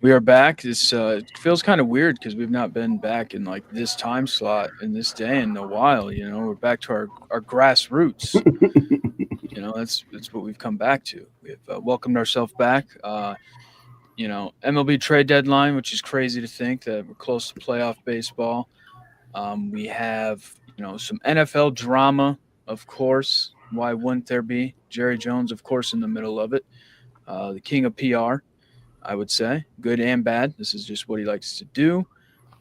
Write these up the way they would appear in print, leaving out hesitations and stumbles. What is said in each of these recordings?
We are back. This it feels kind of weird because we've not been back in like this time slot in this day in a while. We're back to our grassroots. That's what we've come back to. We've welcomed ourselves back. MLB Trade Deadline, which is crazy to think that we're close to playoff baseball. We have some NFL drama, of course. Why wouldn't there be? Jerry Jones, of course, in the middle of it. The king of PR. I would say, good and bad. This is just what he likes to do.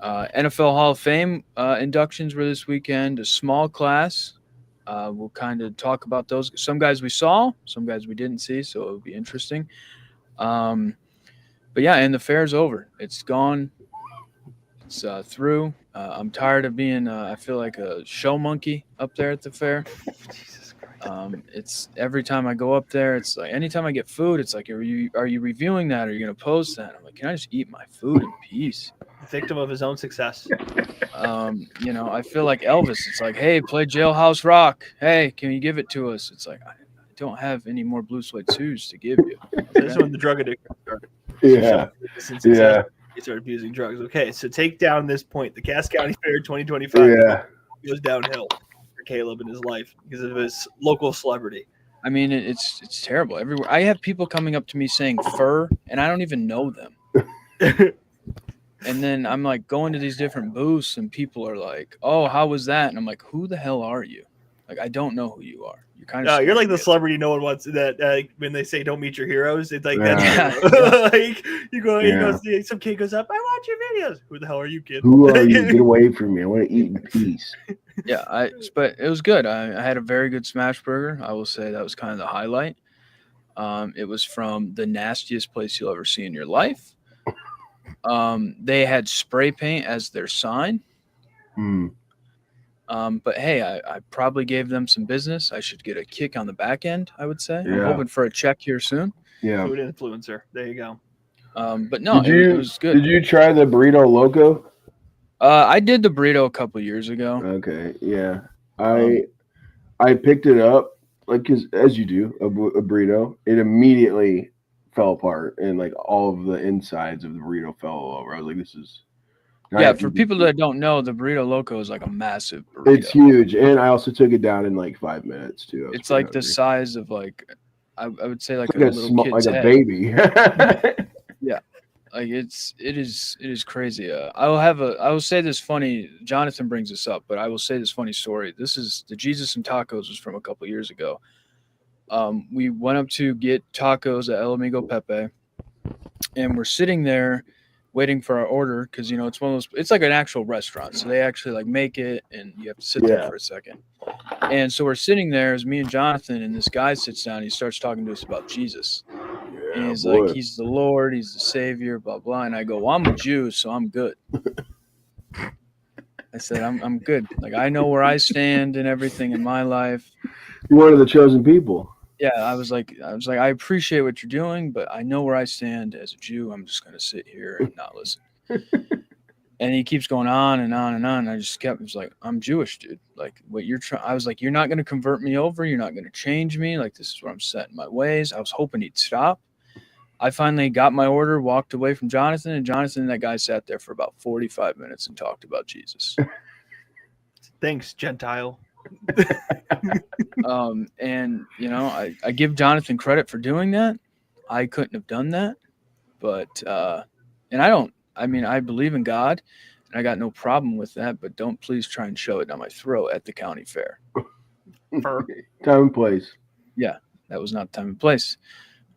NFL Hall of Fame inductions were this weekend, a small class. We'll kind of talk about those. Some guys we saw, some guys we didn't see, so it'll be interesting. But yeah, and the fair's over. It's gone. It's through. I'm tired of being, I feel like a show monkey up there at the fair. Jesus Christ. It's every time I go up there, it's like anytime I get food, it's like, are you reviewing that? Are you going to post that? I'm like, can I just eat my food in peace? Victim of his own success. I feel like Elvis. It's like, hey, play Jailhouse Rock. Hey, can you give it to us? It's like, I don't have any more blue suede shoes to give you. This is when the drug addiction started. Yeah. Yeah. He started abusing drugs. Okay, so take down this point. The Cass County Fair 2025 goes downhill for Caleb in his life because of his local celebrity. I mean, it's terrible everywhere. I have people coming up to me saying fur, and I don't even know them. And then I'm like going to these different booths, and people are like, "Oh, how was that?" And I'm like, "Who the hell are you?" Like, I don't know who you are. You're kind of. No, you're like the celebrity no one wants. That when they say don't meet your heroes, it's like that's like you go see some kid goes up. I watch your videos. Who the hell are you, kid? Who are you? Get away from me! I want to eat in peace. Yeah, but it was good. I had a very good smash burger. I will say that was kind of the highlight. It was from the nastiest place you'll ever see in your life. They had spray paint as their sign. But hey, I probably gave them some business. I should get a kick on the back end, I would say. Yeah. I'm hoping for a check here soon. Yeah. Food influencer. There you go. But no, it was good. Did you try the burrito loco? I did the burrito a couple years ago. Okay, yeah. I picked it up, like, cause as you do, a burrito, it immediately fell apart, and like all of the insides of the burrito fell all over. I was like, this is. Yeah, for people that don't know, the burrito loco is like a massive burrito. It's huge, and I also took it down in like 5 minutes too. It's like the size of like, I would say like it's a like little kid's like head. a baby. Yeah, like it is crazy. I will say this funny. Jonathan brings this up, but I will say this funny story. This is the Jesus and Tacos was from a couple years ago. We went up to get tacos at El Amigo Pepe, and we're sitting there waiting for our order because it's one of those. It's like an actual restaurant, so they actually like make it, and you have to sit there for a second. And so we're sitting there as me and Jonathan, and this guy sits down. And he starts talking to us about Jesus, and he's like, "He's the Lord, he's the Savior, blah blah." And I go, "Well, I'm a Jew, so I'm good." I said, "I'm good. Like I know where I stand and everything in my life." You're one of the chosen people. Yeah, I was like, I appreciate what you're doing, but I know where I stand as a Jew. I'm just going to sit here and not listen. And he keeps going on and on and on. And I just was like, I'm Jewish, dude. Like what you're trying. I was like, you're not going to convert me over. You're not going to change me. Like this is where I'm set in my ways. I was hoping he'd stop. I finally got my order, walked away from Jonathan, and that guy sat there for about 45 minutes and talked about Jesus. Thanks, Gentile. And I give Jonathan credit for doing that. I couldn't have done that, but and I believe in God, and I got no problem with that. But don't please try and shove it down my throat at the county fair. Time and place. Yeah, that was not time and place.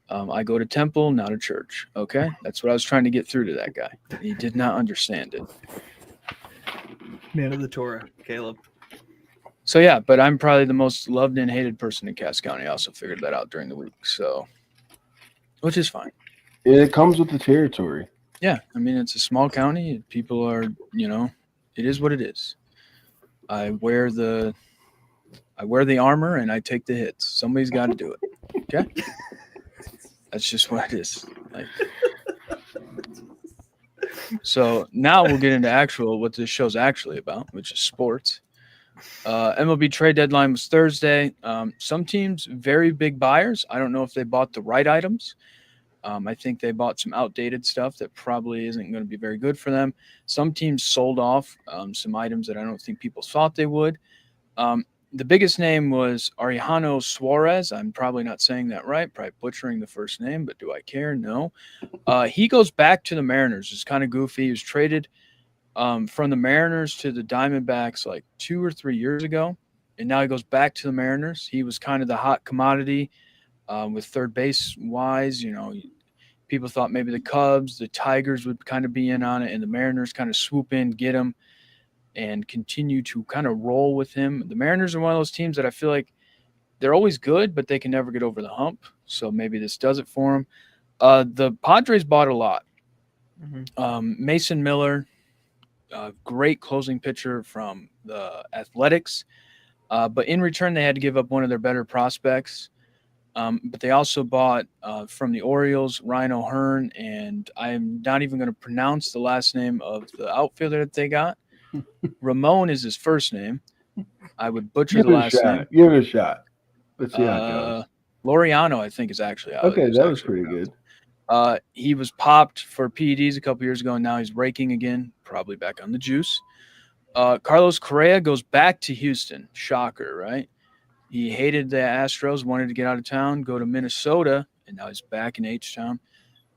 I go to temple, not a church. Okay, that's what I was trying to get through to that guy. He did not understand it. Man of the Torah, Caleb. So yeah, but I'm probably the most loved and hated person in Cass County. I also figured that out during the week, so which is fine. It comes with the territory. Yeah, I mean it's a small county. People are, it is what it is. I wear the armor and I take the hits. Somebody's got to do it. Okay, that's just what it is. Like, so now we'll get into what this show's actually about, which is sports. MLB Trade Deadline was Thursday. Some teams, very big buyers. I don't know if they bought the right items. I think they bought some outdated stuff that probably isn't going to be very good for them. Some teams sold off some items that I don't think people thought they would. The biggest name was Arellano Suarez. I'm probably not saying that right, probably butchering the first name, but do I care? No. He goes back to the Mariners. It's kind of goofy. He was traded from the Mariners to the Diamondbacks like 2 or 3 years ago, and now he goes back to the Mariners. He was kind of the hot commodity with third base wise. People thought maybe the Cubs, the Tigers would kind of be in on it, and the Mariners kind of swoop in, get him, and continue to kind of roll with him. The Mariners are one of those teams that I feel like they're always good, but they can never get over the hump. So maybe this does it for them. The Padres bought a lot. Mason Miller, great closing pitcher from the Athletics. But in return, they had to give up one of their better prospects. But they also bought from the Orioles, Ryan O'Hearn, and I'm not even going to pronounce the last name of the outfielder that they got. Ramon is his first name. I would butcher the last name. Give it a shot. Let's see how it goes. Laureano, I think, is actually out. Okay, that was pretty good. He was popped for PEDs a couple years ago, and now he's raking again, probably back on the juice. Carlos Correa goes back to Houston. Shocker, right? He hated the Astros, wanted to get out of town, go to Minnesota, and now he's back in H-Town.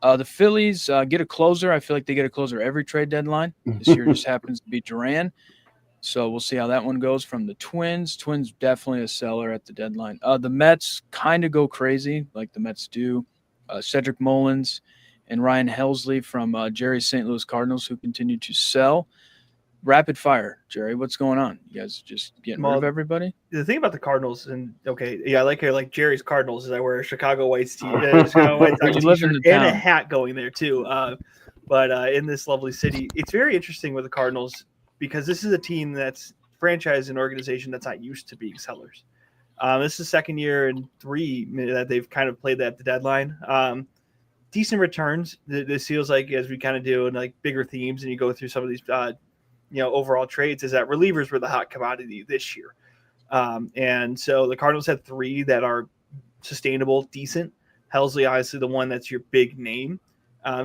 The Phillies get a closer. I feel like they get a closer every trade deadline. This year just happens to be Duran. So we'll see how that one goes from the Twins. Twins definitely a seller at the deadline. The Mets kind of go crazy like the Mets do. Cedric Mullins and Ryan Helsley from Jerry's St. Louis Cardinals who continue to sell. Rapid fire, Jerry. What's going on? You guys just getting rid of everybody? The thing about the Cardinals, and I like Jerry's Cardinals is I wear a Chicago White Sox t-shirt and a hat going there too. But in this lovely city, it's very interesting with the Cardinals because this is a team that's franchise and organization that's not used to being sellers. This is second year and 3 that they've kind of played that at the deadline. Decent returns. This feels like as we kind of do and like bigger themes, and you go through some of these. Overall trades is that relievers were the hot commodity this year. And so the Cardinals had 3 that are sustainable, decent. Helsley, obviously the one that's your big name.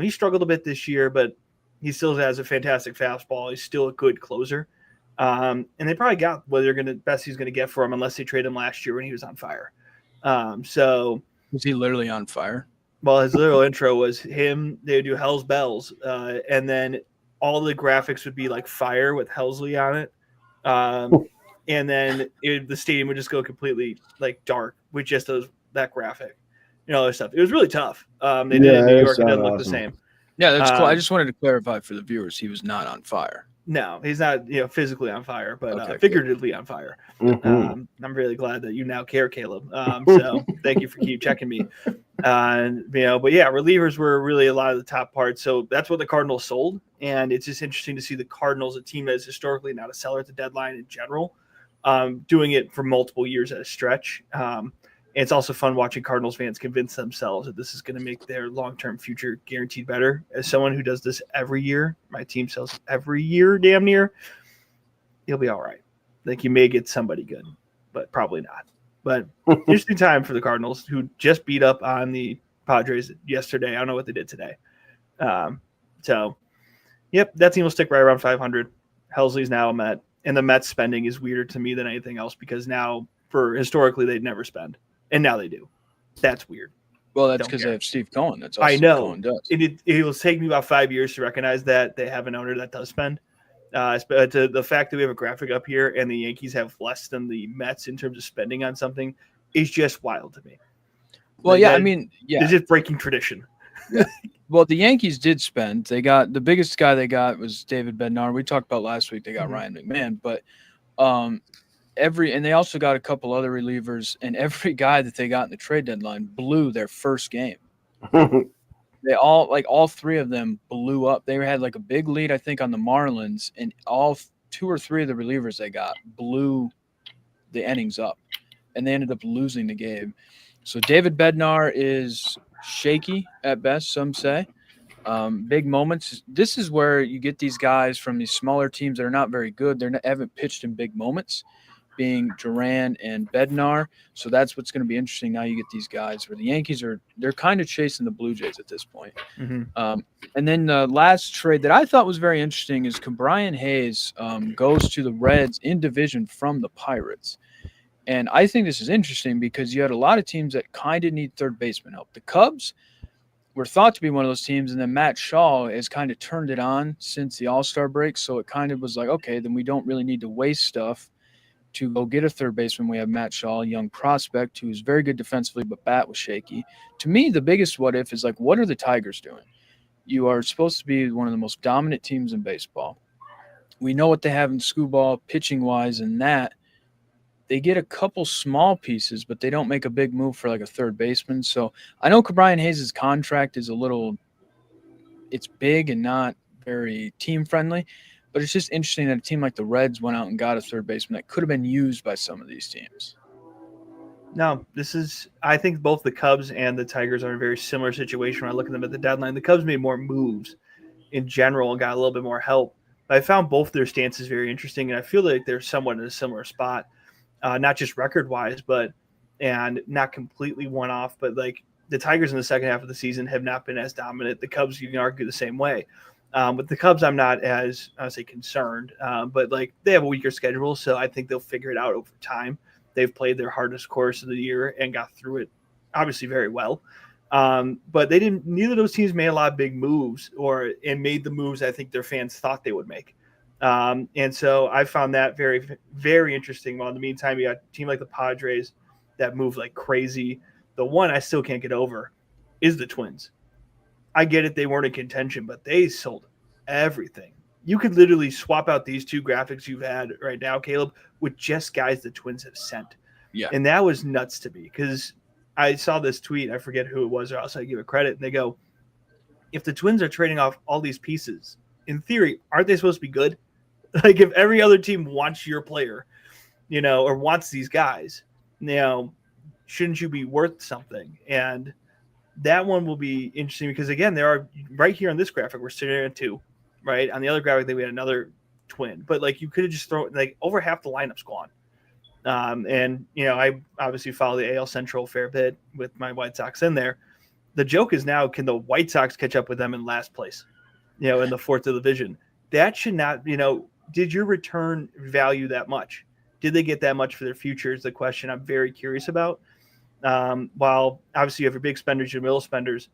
He struggled a bit this year, but he still has a fantastic fastball. He's still a good closer. And they probably got what best he's going to get for him unless they trade him last year when he was on fire. So was he literally on fire? Well, his little intro was him. They would do Hell's Bells. And then all the graphics would be like fire with Helsley on it. And then the stadium would just go completely like dark with just that graphic, other stuff. It was really tough. They did it in New York. It doesn't look the same. Yeah, that's cool. I just wanted to clarify for the viewers. He was not on fire. No, he's not, physically on fire, but figuratively on fire. I'm really glad that you now care, Caleb. So thank you for checking me. But yeah, relievers were really a lot of the top parts. So that's what the Cardinals sold. And it's just interesting to see the Cardinals, a team that is historically not a seller at the deadline in general, doing it for multiple years at a stretch. It's also fun watching Cardinals fans convince themselves that this is going to make their long-term future guaranteed better. As someone who does this every year, my team sells every year, damn near, you'll be all right. Like you may get somebody good, but probably not. But interesting time for the Cardinals, who just beat up on the Padres yesterday. I don't know what they did today. So, yep, that team will stick right around 500. Helsley's now a Met, and the Mets spending is weirder to me than anything else because now, historically, they'd never spend. And now they do. That's weird. Well, that's because they have Steve Cohen. That's all I know. Cohen does. It will take me about 5 years to recognize that they have an owner that does spend. But the fact that we have a graphic up here and the Yankees have less than the Mets in terms of spending on something is just wild to me. Well, it's just breaking tradition. Yeah. Well, the Yankees did spend. They got the biggest guy they got was David Bednar. We talked about last week. They got Ryan McMahon, but and they also got a couple other relievers, and every guy that they got in the trade deadline blew their first game. They all 3 of them blew up. They had like a big lead, I think, on the Marlins, and all 2 or 3 of the relievers they got blew the innings up, and they ended up losing the game. So David Bednar is shaky at best, some say. Big moments. This is where you get these guys from these smaller teams that are not very good. They haven't pitched in big moments. being Duran and Bednar. So that's what's going to be interesting. Now you get these guys where the Yankees they're kind of chasing the Blue Jays at this point. Mm-hmm. And then the last trade that I thought was very interesting is Brian Hayes goes to the Reds in division from the Pirates. And I think this is interesting because you had a lot of teams that kind of need third baseman help. The Cubs were thought to be one of those teams, and then Matt Shaw has kind of turned it on since the All-Star break. So it kind of was like, okay, then we don't really need to waste stuff to go get a third baseman. We have Matt Shaw, a young prospect who's very good defensively, but bat was shaky. To me, the biggest what if is like, what are the Tigers doing? You are supposed to be one of the most dominant teams in baseball. We know what they have in Skubal pitching-wise, and that they get a couple small pieces, but they don't make a big move for like a third baseman. So I know Brian Hayes' contract is it's big and not very team-friendly, but it's just interesting that a team like the Reds went out and got a third baseman that could have been used by some of these teams. No, I think both the Cubs and the Tigers are in a very similar situation when I look at them at the deadline. The Cubs made more moves in general and got a little bit more help. But I found both their stances very interesting, and I feel like they're somewhat in a similar spot, not just record-wise, and not completely one-off, but like the Tigers in the second half of the season have not been as dominant. The Cubs, you can argue the same way. But the Cubs, I'm not as, I would say, concerned. But like they have a weaker schedule, so I think they'll figure it out over time. They've played their hardest course of the year and got through it, obviously, very well. But neither of those teams made a lot of big moves and made the moves I think their fans thought they would make. And so I found that very, very interesting. While in the meantime, you got a team like the Padres that move like crazy. The one I still can't get over is the Twins. I get it. They weren't in contention, but they sold everything. You could literally swap out these two graphics you've had right now, Caleb, with just guys the Twins have sent. Yeah. And that was nuts to me because I saw this tweet. I forget who it was, or else I give it credit. And they go, if the Twins are trading off all these pieces, in theory, aren't they supposed to be good? Like if every other team wants your player, or wants these guys, shouldn't you be worth something? And that one will be interesting because, again, there are right here on this graphic, we're sitting at 2, right? On the other graphic, we had another twin. But, like, you could have just thrown – like, over half the lineup's gone. And, I obviously follow the AL Central a fair bit with my White Sox in there. The joke is now, can the White Sox catch up with them in last place, in the fourth division? That should not – did your return value that much? Did they get that much for their future is the question I'm very curious about. While obviously you have your big spenders, your middle spenders,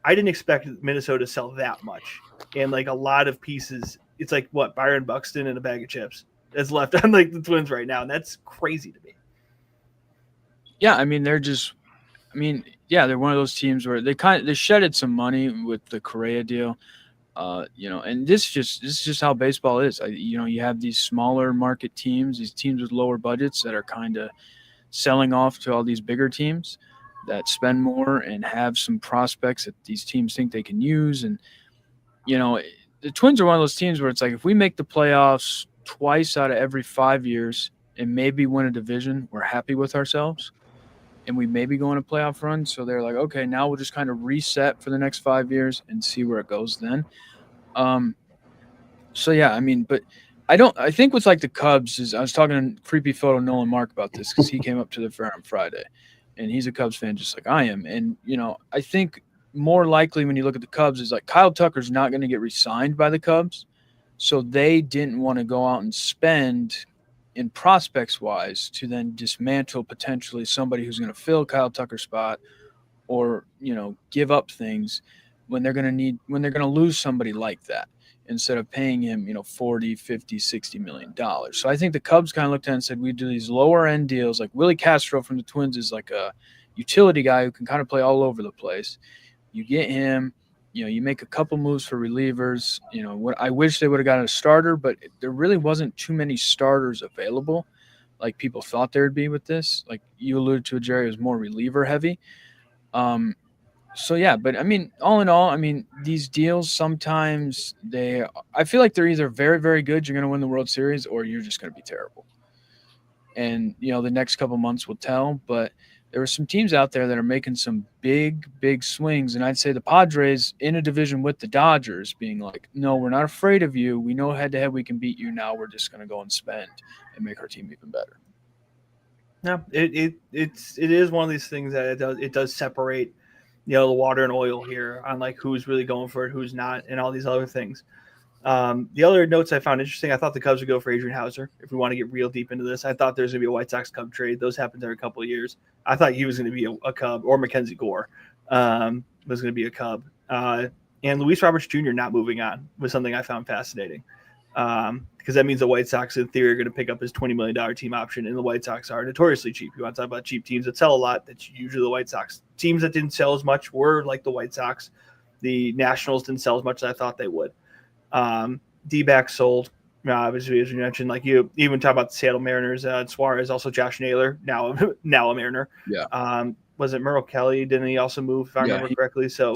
I didn't expect Minnesota to sell that much. And like a lot of pieces, it's like what, Byron Buxton and a bag of chips that's left on like the Twins right now. And that's crazy to me. Yeah. I mean, they're one of those teams where they shedded some money with the Correa deal. And this is just how baseball is. You have these smaller market teams, these teams with lower budgets that are kind of selling off to all these bigger teams that spend more and have some prospects that these teams think they can use. And, the Twins are one of those teams where it's like, if we make the playoffs twice out of every 5 years and maybe win a division, we're happy with ourselves and we maybe go on a playoff run. So they're like, okay, now we'll just kind of reset for the next 5 years and see where it goes then. So yeah, I mean, but I think what's like the Cubs is, I was talking to Creepy Photo Nolan Mark about this because he came up to the fair on Friday and he's a Cubs fan just like I am. And, I think more likely when you look at the Cubs is like Kyle Tucker's not going to get re-signed by the Cubs. So they didn't want to go out and spend in prospects wise to then dismantle potentially somebody who's going to fill Kyle Tucker's spot or, give up things when they're going to lose somebody like that, instead of paying him, 40, 50, $60 million. So I think the Cubs kind of looked at it and said, we do these lower end deals. Like Willie Castro from the Twins is like a utility guy who can kind of play all over the place. You get him, you make a couple moves for relievers. What I wish they would have gotten a starter, but there really wasn't too many starters available like people thought there would be with this. Like you alluded to, Jerry, it was more reliever heavy. So yeah, but I mean, all in all, these deals sometimes I feel like they're either very, very good, you're going to win the World Series, or you're just going to be terrible. And, the next couple months will tell, but there are some teams out there that are making some big, big swings. And I'd say the Padres in a division with the Dodgers being like, no, we're not afraid of you. We know head to head we can beat you. Now we're just going to go and spend and make our team even better. No, it is one of these things that it does separate, the water and oil here on like who's really going for it, who's not, and all these other things. The other notes I found interesting, I thought the Cubs would go for Adrian Hauser. If we want to get real deep into this, I thought there's going to be a White Sox Cub trade. Those happen every couple of years. I thought he was going to be a Cub, or Mackenzie Gore was going to be a Cub. And Luis Roberts Jr. not moving on was something I found fascinating. Because that means the White Sox, in theory, are going to pick up his $20 million team option, and the White Sox are notoriously cheap. You want to talk about cheap teams that sell a lot? That's usually the White Sox. Teams that didn't sell as much were like the White Sox. The Nationals didn't sell as much as I thought they would. D-back sold, obviously, as you mentioned. Like you even talk about the Seattle Mariners, Suarez, also Josh Naylor, now a Mariner. Yeah. Was it Merrill Kelly? Didn't he also move, if I remember correctly? So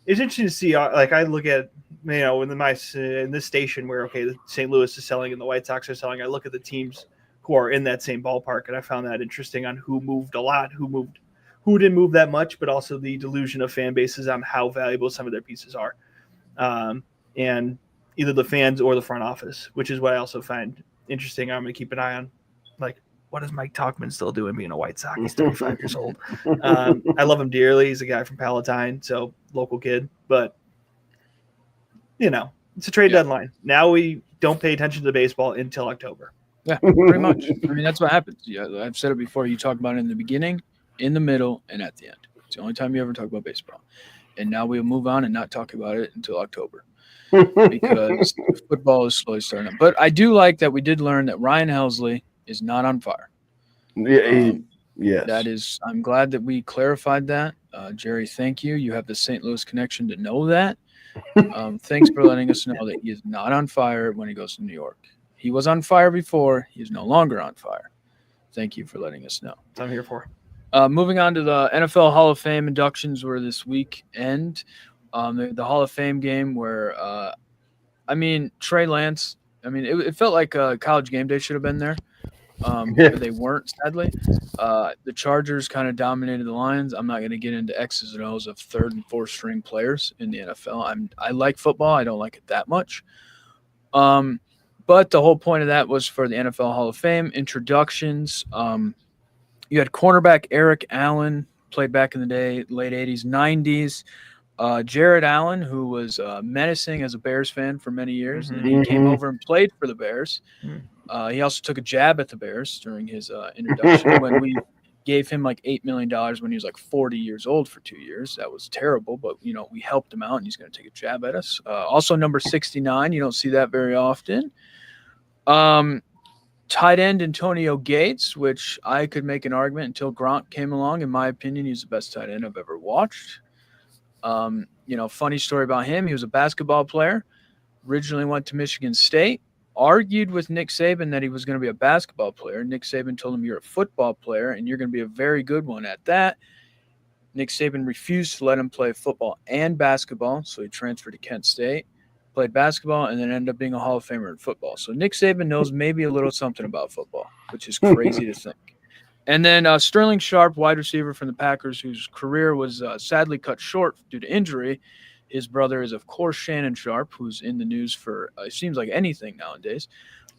it's interesting to see. Like I look at, in this station where the St. Louis is selling and the White Sox are selling. I look at the teams who are in that same ballpark, and I found that interesting on who moved a lot, who didn't move that much, but also the delusion of fan bases on how valuable some of their pieces are. And either the fans or the front office, which is what I also find interesting. I'm going to keep an eye on, like, what is Mike Tauchman still doing being a White Sox? He's 35 years old. I love him dearly. He's a guy from Palatine, so local kid. But, it's a trade deadline. Now we don't pay attention to baseball until October. Yeah, pretty much. I mean, that's what happens. Yeah, I've said it before. You talk about it in the beginning, in the middle, and at the end. It's the only time you ever talk about baseball. And now we'll move on and not talk about it until October. Because football is slowly starting up. But I do like that we did learn that Ryan Helsley is not on fire. Yes. That is, I'm glad that we clarified that. Jerry, thank you. You have the St. Louis connection to know that. Thanks for letting us know that he is not on fire when he goes to New York. He was on fire before. He is no longer on fire. Thank you for letting us know. That's what I'm here for. Moving on to the NFL Hall of Fame inductions were this weekend. The Hall of Fame game where, Trey Lance, it felt like College Game Day should have been there, but they weren't, sadly. The Chargers kind of dominated the Lions. I'm not going to get into X's and O's of third and fourth string players in the NFL. I like football. I don't like it that much. But the whole point of that was for the NFL Hall of Fame introductions. You had cornerback Eric Allen, played back in the day, late 80s, 90s. Jared Allen, who was menacing as a Bears fan for many years, and he came over and played for the Bears. He also took a jab at the Bears during his introduction when we gave him like $8 million when he was like 40 years old for 2 years. That was terrible, but we helped him out, and he's going to take a jab at us. Also, number 69, you don't see that very often. Tight end Antonio Gates, which I could make an argument until Gronk came along. In my opinion, he's the best tight end I've ever watched. Funny story about him. He was a basketball player, originally went to Michigan State, argued with Nick Saban that he was going to be a basketball player. Nick Saban told him, you're a football player, and you're going to be a very good one at that. Nick Saban refused to let him play football and basketball, so he transferred to Kent State, played basketball, and then ended up being a Hall of Famer in football. So Nick Saban knows maybe a little something about football, which is crazy to think. And then Sterling Sharp, wide receiver from the Packers, whose career was sadly cut short due to injury. His brother is, of course, Shannon Sharp, who's in the news for it seems like anything nowadays.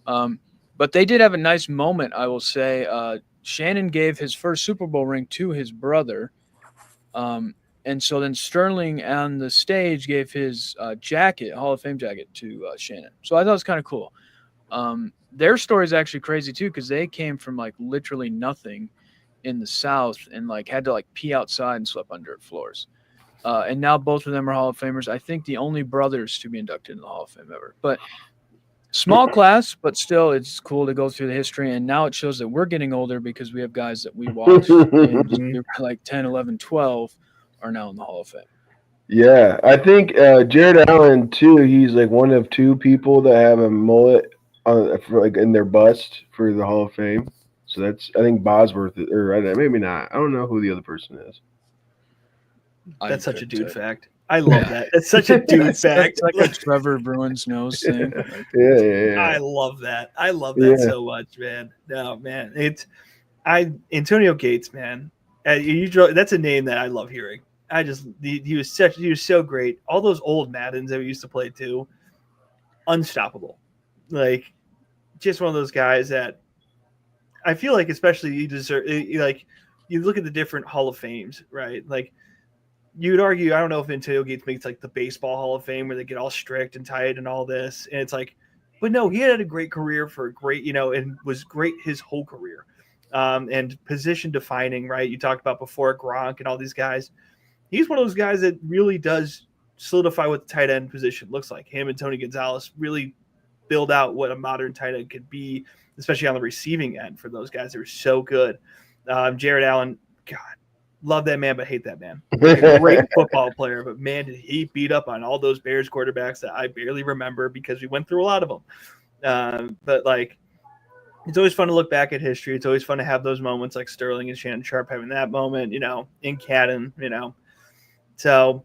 But they did have a nice moment, I will say. Shannon gave his first Super Bowl ring to his brother. And so then Sterling on the stage gave his jacket, Hall of Fame jacket, to Shannon. So I thought it was kind of cool. Their story is actually crazy too, because they came from like literally nothing in the South and like had to like pee outside and slept on dirt floors. And now both of them are Hall of Famers. I think the only brothers to be inducted in the Hall of Fame ever. But small class, but still it's cool to go through the history. And now it shows that we're getting older because we have guys that we watch and like 10, 11, 12 are now in the Hall of Fame. Yeah, I think Jared Allen too. He's like one of two people that have a mullet in their bust for the Hall of Fame. So that's, I think Bosworth, or maybe not. I don't know who the other person is. That's such a dude fact. I love that. It's such a dude fact. It's like a Trevor Bruins nose thing. Yeah. I love that. I love that so much, man. No, man. Antonio Gates, man. That's a name that I love hearing. He was so great. All those old Maddens that we used to play too, unstoppable. Like, just one of those guys that I feel like especially you deserve like you look at the different Hall of Fames, right? Like you would argue, I don't know if Antonio Gates makes like the baseball Hall of Fame where they get all strict and tight and all this, and it's like, but no, he had a great career for a great, and was great his whole career, and position defining, right? You talked about before Gronk and all these guys. He's one of those guys that really does solidify what the tight end position looks like. Him and Tony Gonzalez really build out what a modern tight end could be, especially on the receiving end for those guys that were so good. Jared Allen, God, love that man, but hate that man. Like a great football player, but man, did he beat up on all those Bears quarterbacks that I barely remember because we went through a lot of them. But like, it's always fun to look back at history. It's always fun to have those moments like Sterling and Shannon Sharp having that moment, in Cadden, So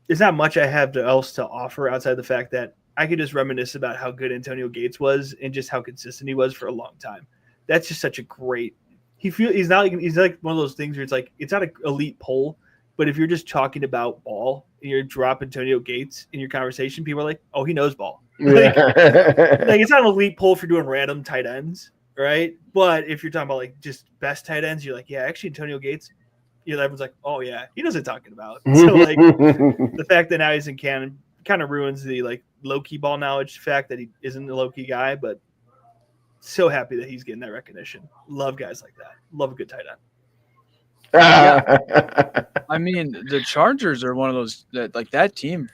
there's not much I have else to offer outside the fact that I could just reminisce about how good Antonio Gates was and just how consistent he was for a long time. That's just such a great. He's like one of those things where it's like it's not an elite poll, but if you're just talking about ball and you're dropping Antonio Gates in your conversation, people are like, "Oh, he knows ball." Like it's not an elite poll for doing random tight ends, right? But if you're talking about like just best tight ends, you're like, yeah, actually Antonio Gates. Everyone's like, oh yeah, he knows what I'm talking about. So like the fact that now he's in Cannon kind of ruins the like low key ball knowledge fact that he isn't a low key guy, but so happy that he's getting that recognition. Love guys like that. Love a good tight end. Yeah. I mean, the Chargers are one of those that team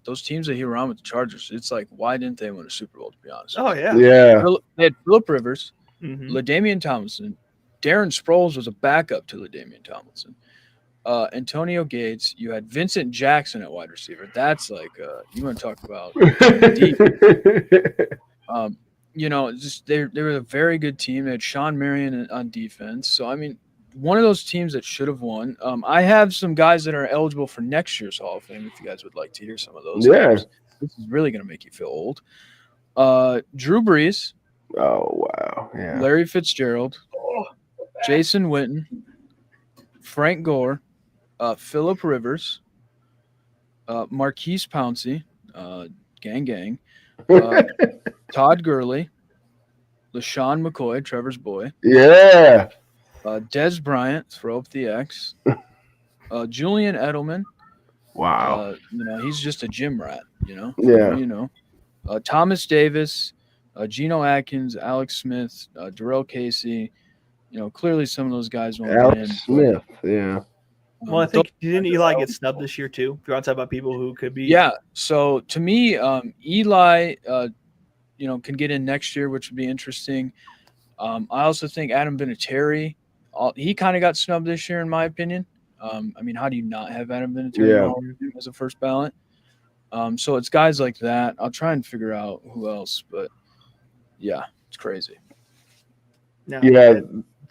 those teams that he were on with the Chargers. It's like, why didn't they win a Super Bowl? To be honest. Oh yeah. Yeah. They had Phillip Rivers, LaDainian Tomlinson, Darren Sproles was a backup to LaDainian Tomlinson. Antonio Gates, you had Vincent Jackson at wide receiver. That's like you want to talk about deep. Just they were a very good team. They had Sean Marion on defense. So I mean, one of those teams that should have won. I have some guys that are eligible for next year's Hall of Fame. If you guys would like to hear some of those, names. This is really going to make you feel old. Drew Brees. Oh wow! Yeah. Larry Fitzgerald, Jason Witten, Frank Gore, Phillip Rivers, Marquise Pouncey, gang, Todd Gurley, LaShawn McCoy, Trevor's boy. Yeah. Dez Bryant, throw up the X. Julian Edelman. Wow. He's just a gym rat, Yeah. Thomas Davis, Geno Atkins, Alex Smith, Darrell Casey. Clearly some of those guys won't Alex win. Smith, yeah. Well, I think didn't Eli get snubbed this year too? If you want to talk about people who could be. Yeah. So to me, Eli, can get in next year, which would be interesting. I also think Adam Vinatieri, he kind of got snubbed this year, in my opinion. I mean, how do you not have Adam Vinatieri as a first ballot? So it's guys like that. I'll try and figure out who else, but yeah, it's crazy. No, yeah.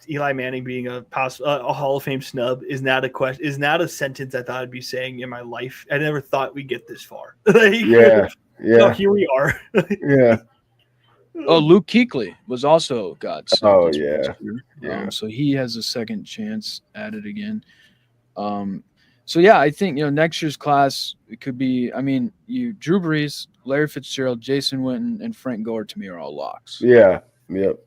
Eli Manning being a Hall of Fame snub is not a question. Is not a sentence I thought I'd be saying in my life. I never thought we'd get this far. Yeah. No, here we are. Yeah. Oh, Luke Kuechly was also got snubbed. Oh yeah. Yeah. So he has a second chance at it again. So yeah, I think next year's class it could be. I mean, Drew Brees, Larry Fitzgerald, Jason Witten, and Frank Gore to me are all locks. Yeah. Yep.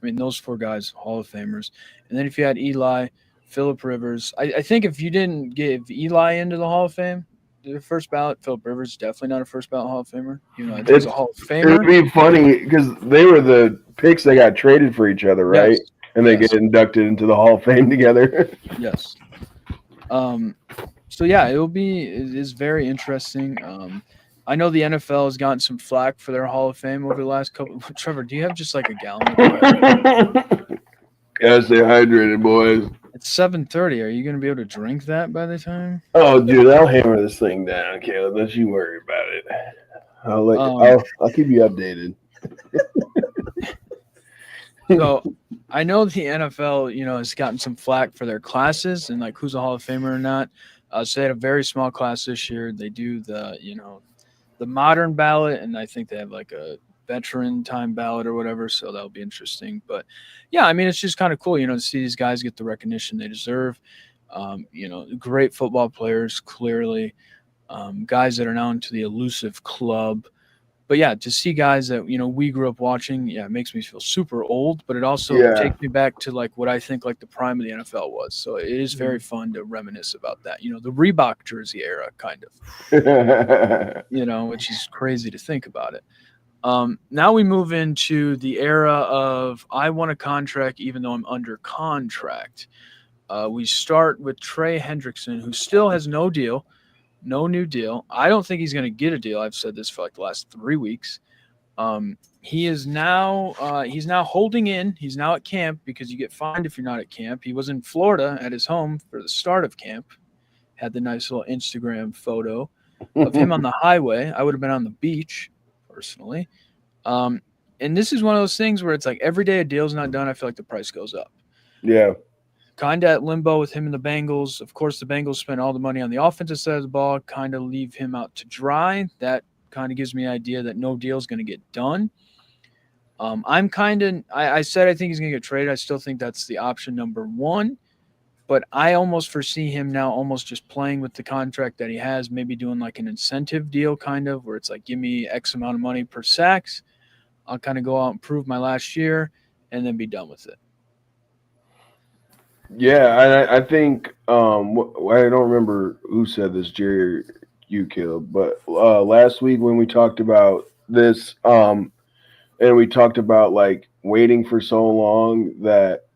I mean, those four guys, Hall of Famers. And then if you had Eli, Phillip Rivers, I think if you didn't give Eli into the Hall of Fame, the first ballot, Phillip Rivers is definitely not a first ballot Hall of Famer. I think it's a Hall of Famer. It would be funny because they were the picks that got traded for each other, right? Yes. And they get inducted into the Hall of Fame together. Yes. So yeah, it is very interesting. I know the NFL has gotten some flack for their Hall of Fame over the last couple. Trevor, do you have just like a gallon of water? Gotta stay hydrated, boys. It's 7:30. Are you going to be able to drink that by the time? Oh, dude, I'll hammer this thing down, Caleb. Don't you worry about it. I'll keep you updated. So I know the NFL, has gotten some flack for their classes and like who's a Hall of Famer or not. So they had a very small class this year. They do the modern ballot, and I think they have like a veteran time ballot or whatever. So that'll be interesting. But yeah, I mean, it's just kind of cool, to see these guys get the recognition they deserve. Great football players, clearly. Guys that are now into the elusive club. But yeah, to see guys that we grew up watching, it makes me feel super old. But it also Yeah. takes me back to like what I think like the prime of the NFL was. So it is very fun to reminisce about that. The Reebok jersey era, kind of. Which is crazy to think about it. Now we move into the era of I want a contract even though I'm under contract. We start with Trey Hendrickson, who still has no deal. No new deal. I don't think he's going to get a deal. I've said this for like the last 3 weeks. He's now holding in. He's now at camp because you get fined if you're not at camp. He was in Florida at his home for the start of camp. Had the nice little Instagram photo of him on the highway. I would have been on the beach personally. And this is one of those things where it's like every day a deal's not done, I feel like the price goes up. Yeah. Kind of at limbo with him and the Bengals. Of course, the Bengals spend all the money on the offensive side of the ball, kind of leave him out to dry. That kind of gives me an idea that no deal is going to get done. I said I think he's going to get traded. I still think that's the option number one. But I almost foresee him now almost just playing with the contract that he has, maybe doing like an incentive deal kind of where it's like, give me X amount of money per sacks. I'll kind of go out and prove my last year and then be done with it. Yeah, I think I don't remember who said this, Jerry or you, Caleb, but last week when we talked about this, and we talked about like waiting for so long that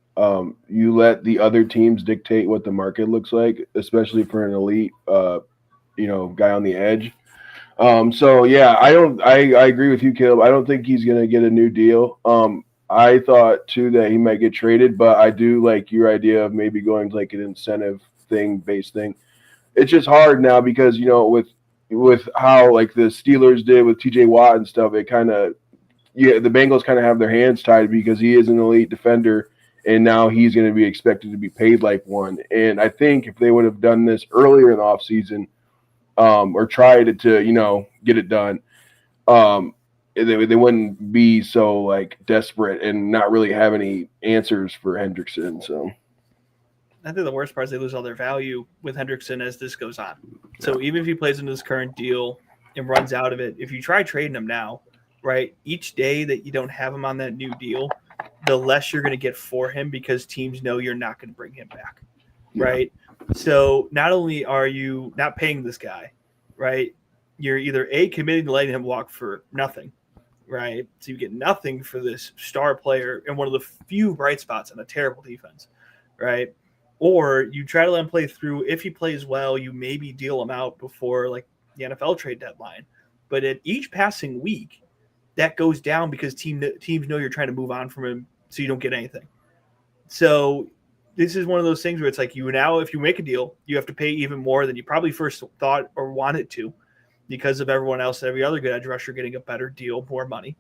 you let the other teams dictate what the market looks like, especially for an elite, guy on the edge. So yeah, I agree with you, Caleb. I don't think he's gonna get a new deal. I thought too that he might get traded, but I do like your idea of maybe going to like an incentive based thing. It's just hard now because with how like the Steelers did with TJ Watt and stuff, it kind of the Bengals kind of have their hands tied because he is an elite defender and now he's going to be expected to be paid like one. And I think if they would have done this earlier in the offseason, or tried to get it done, they wouldn't be so like desperate and not really have any answers for Hendrickson. So I think the worst part is they lose all their value with Hendrickson as this goes on. So even if he plays into this current deal and runs out of it, if you try trading him now, right, each day that you don't have him on that new deal, the less you're going to get for him because teams know you're not going to bring him back, right? So not only are you not paying this guy, right, you're either committing to letting him walk for nothing, right? So you get nothing for this star player and one of the few bright spots on a terrible defense, right? Or you try to let him play through. If he plays well, you maybe deal him out before like the NFL trade deadline. But at each passing week, that goes down because teams know you're trying to move on from him, so you don't get anything. So this is one of those things where it's like if you make a deal, you have to pay even more than you probably first thought or wanted to because of everyone else, every other good edge rusher getting a better deal, more money.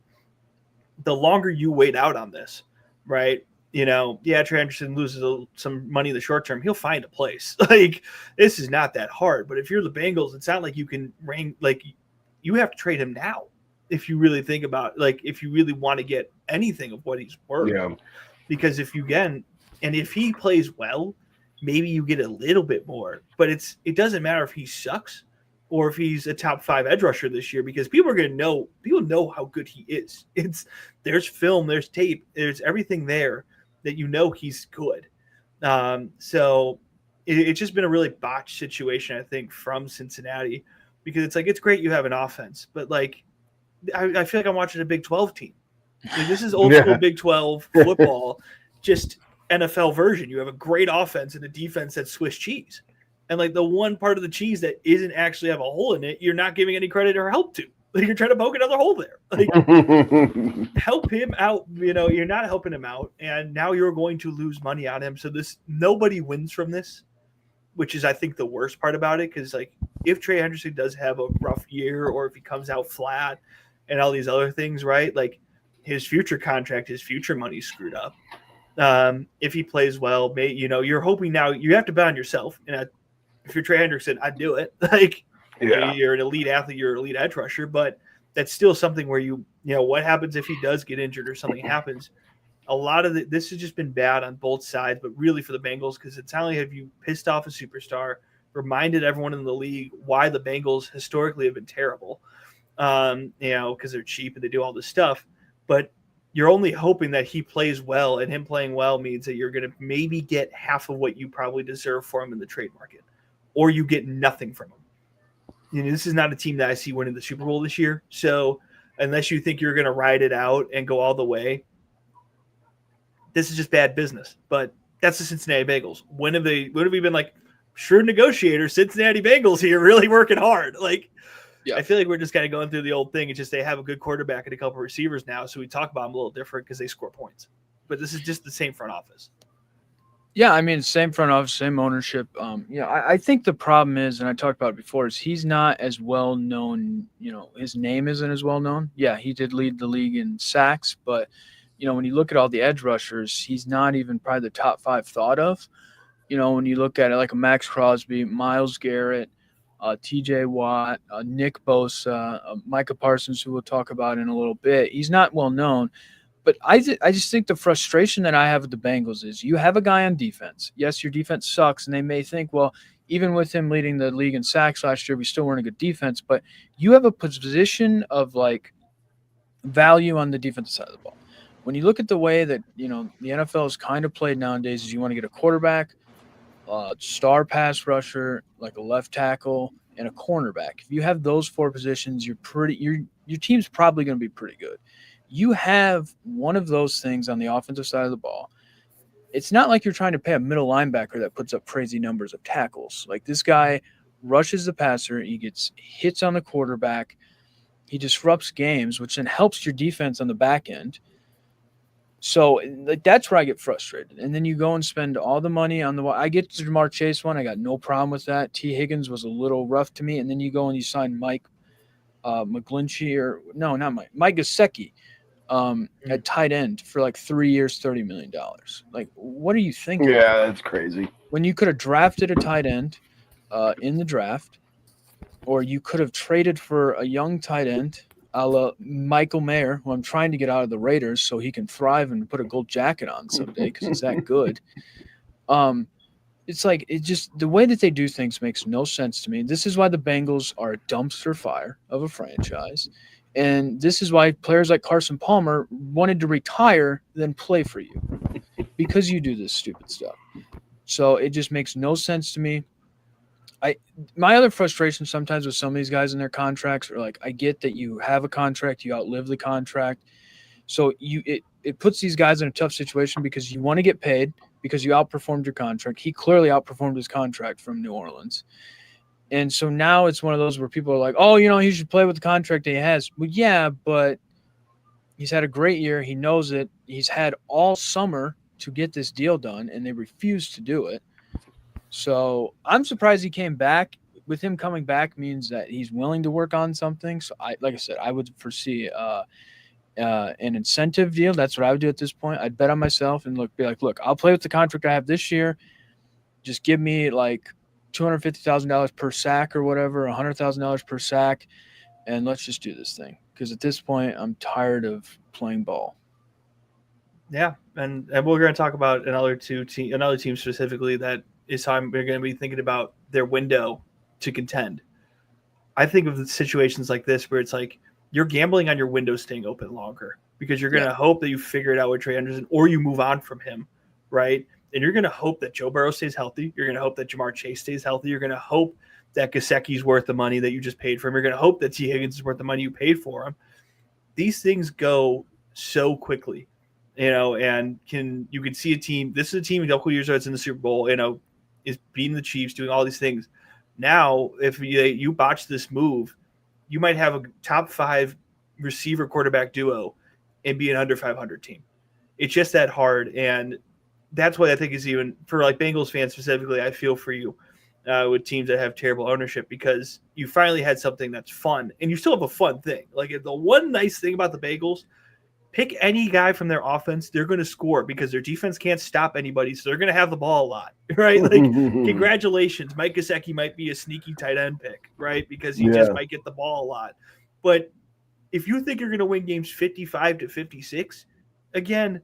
The longer you wait out on this, right? Trey Anderson loses some money in the short term. He'll find a place. Like, this is not that hard. But if you're the Bengals, it's not like you can you have to trade him now if you really think about if you really want to get anything of what he's worth. Yeah. Because if he plays well, maybe you get a little bit more. But it doesn't matter if he sucks or if he's a top 5 edge rusher this year, because people know how good he is. There's film, there's tape, there's everything there that he's good. So it's just been a really botched situation, I think, from Cincinnati, because it's like, it's great you have an offense, but I feel like I'm watching a Big 12 team. This is old school Big 12 football, just NFL version. You have a great offense and a defense that's Swiss cheese. And the one part of the cheese that isn't actually have a hole in it, you're not giving any credit or help to. You're trying to poke another hole there. Help him out. You're not helping him out, and now you're going to lose money on him. So nobody wins from this, which is, I think, the worst part about it. Because if Trey Hendrickson does have a rough year, or if he comes out flat, and all these other things, right? His future contract, his future money's screwed up. If he plays well, you're hoping now you have to bet on yourself. And if you're Trey Hendrickson, I'd do it. You're an elite athlete, you're an elite edge rusher, but that's still something where what happens if he does get injured or something happens? A lot of this has just been bad on both sides, but really for the Bengals, because it's not only have you pissed off a superstar, reminded everyone in the league why the Bengals historically have been terrible. because they're cheap and they do all this stuff. But you're only hoping that he plays well, and him playing well means that you're going to maybe get half of what you probably deserve for him in the trade market, or you get nothing from him. This is not a team that I see winning the Super Bowl this year. So unless you think you're going to ride it out and go all the way, this is just bad business. But that's the Cincinnati Bengals. When have we been like shrewd negotiators? Cincinnati Bengals here really working hard. Yeah. I feel like we're just kind of going through the old thing. It's just they have a good quarterback and a couple of receivers now, so we talk about them a little different because they score points. But this is just the same front office. Yeah, I mean, same front office, same ownership. I think the problem is, and I talked about it before, is he's not as well known. His name isn't as well known. Yeah, he did lead the league in sacks, but when you look at all the edge rushers, he's not even probably the top 5 thought of. When you look at it like a Max Crosby, Myles Garrett, T.J. Watt, Nick Bosa, Micah Parsons, who we'll talk about in a little bit. He's not well known, but I just think the frustration that I have with the Bengals is you have a guy on defense. Yes, your defense sucks, and they may think, well, even with him leading the league in sacks last year, we still weren't a good defense. But you have a position of value on the defensive side of the ball. When you look at the way that the NFL is kind of played nowadays, is you want to get a quarterback, star pass rusher, like a left tackle, and a cornerback. If you have those 4 positions, your team's probably going to be pretty good. You have one of those things on the offensive side of the ball. It's not like you're trying to pay a middle linebacker that puts up crazy numbers of tackles. Like this guy rushes the passer, he gets hits on the quarterback, he disrupts games, which then helps your defense on the back end. So that's where I get frustrated. And then you go and spend all the money on I get the Jamar Chase one. I got no problem with that. T. Higgins was a little rough to me. And then you go and you sign Mike McGlinchey Mike Gesicki at tight end for 3 years, $30 million. What are you thinking? Yeah, that's crazy. When you could have drafted a tight end in the draft, or you could have traded for a young tight end, a la Michael Mayer, who I'm trying to get out of the Raiders so he can thrive and put a gold jacket on someday because he's that good. It's the way that they do things makes no sense to me. This is why the Bengals are a dumpster fire of a franchise. And this is why players like Carson Palmer wanted to retire than play for you because you do this stupid stuff. So it just makes no sense to me. My other frustration sometimes with some of these guys in their contracts are I get that you have a contract, you outlive the contract. So it puts these guys in a tough situation because you want to get paid because you outperformed your contract. He clearly outperformed his contract from New Orleans. And so now it's one of those where people are like, oh, he should play with the contract that he has. Well, yeah, but he's had a great year. He knows it. He's had all summer to get this deal done, and they refuse to do it. So I'm surprised he came back. With him coming back means that he's willing to work on something. So like I said, I would foresee an incentive deal. That's what I would do at this point. I'd bet on myself and look, I'll play with the contract I have this year. Just give me $250,000 per sack or whatever, $100,000 per sack, and let's just do this thing. Because at this point, I'm tired of playing ball. Yeah, and we're going to talk about another team specifically that is how we're going to be thinking about their window to contend. I think of the situations like this where it's you're gambling on your window staying open longer because you're going to hope that you figure it out with Trey Anderson or you move on from him, right? And you're going to hope that Joe Burrow stays healthy. You're going to hope that Jamar Chase stays healthy. You're going to hope that Gesicki's worth the money that you just paid for him. You're going to hope that T. Higgins is worth the money you paid for him. These things go so quickly, and you can see a team. This is a team a couple years ago that's in the Super Bowl, is beating the Chiefs, doing all these things. Now, if you botch this move, you might have a top 5 receiver quarterback duo and be an under 500 team. It's just that hard, and that's what I think is even for Bengals fans specifically. I feel for you with teams that have terrible ownership because you finally had something that's fun, and you still have a fun thing. The one nice thing about the Bengals, pick any guy from their offense, they're going to score because their defense can't stop anybody, so they're going to have the ball a lot, right? Congratulations, Mike Gesicki might be a sneaky tight end pick, right? Because he just might get the ball a lot. But if you think you're going to win games 55-56, again,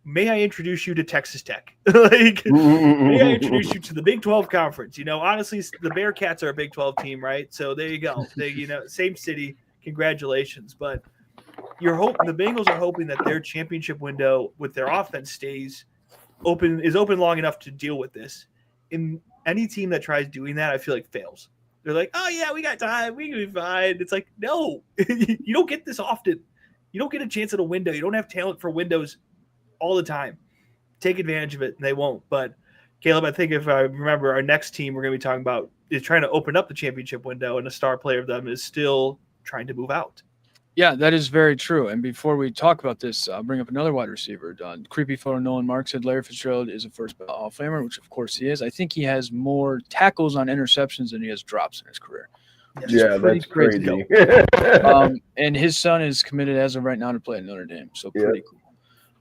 may I introduce you to Texas Tech? May I introduce you to the Big 12 Conference? Honestly, the Bearcats are a Big 12 team, right? So there you go. Same city. congratulations. But the Bengals are hoping that their championship window with their offense is open long enough to deal with this. In any team that tries doing that, I feel like fails. They're like, oh yeah, we got time, we can be fine. It's like, no, you don't get this often. You don't get a chance at a window. You don't have talent for windows all the time. Take advantage of it, and they won't. But Caleb, I think if I remember, our next team we're going to be talking about is trying to open up the championship window, and a star player of them is still trying to move out. Yeah, that is very true. And before we talk about this, I'll bring up another wide receiver. Creepy photo Nolan Mark said Larry Fitzgerald is a first ballot Hall of Famer, which of course he is. I think he has more tackles on interceptions than he has drops in his career. Yeah, that's crazy. And his son is committed as of right now to play at Notre Dame. So pretty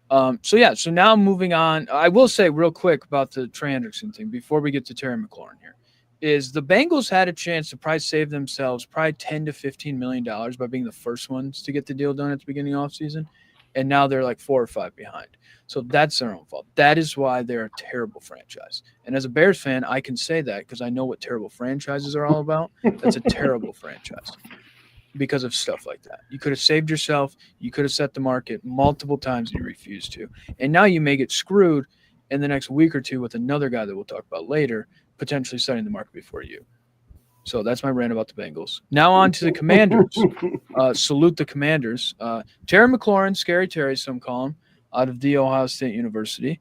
cool. So now moving on, I will say real quick about the Trey Hendrickson thing before we get to Terry McLaurin here. Is the Bengals had a chance to probably save themselves probably $10 to $15 million by being the first ones to get the deal done at the beginning of the offseason, and now they're like 4 or 5 behind. So that's their own fault. That is why they're a terrible franchise. And as a Bears fan, I can say that because I know what terrible franchises are all about. That's a terrible franchise because of stuff like that. You could have saved yourself. You could have set the market multiple times and you refused to. And now you may get screwed in the next week or two with another guy that we'll talk about later, potentially setting the market before you. So that's my rant about the Bengals. Now on to the Commanders. Salute the Commanders. Terry McLaurin, Scary Terry, some call him, out of The Ohio State University,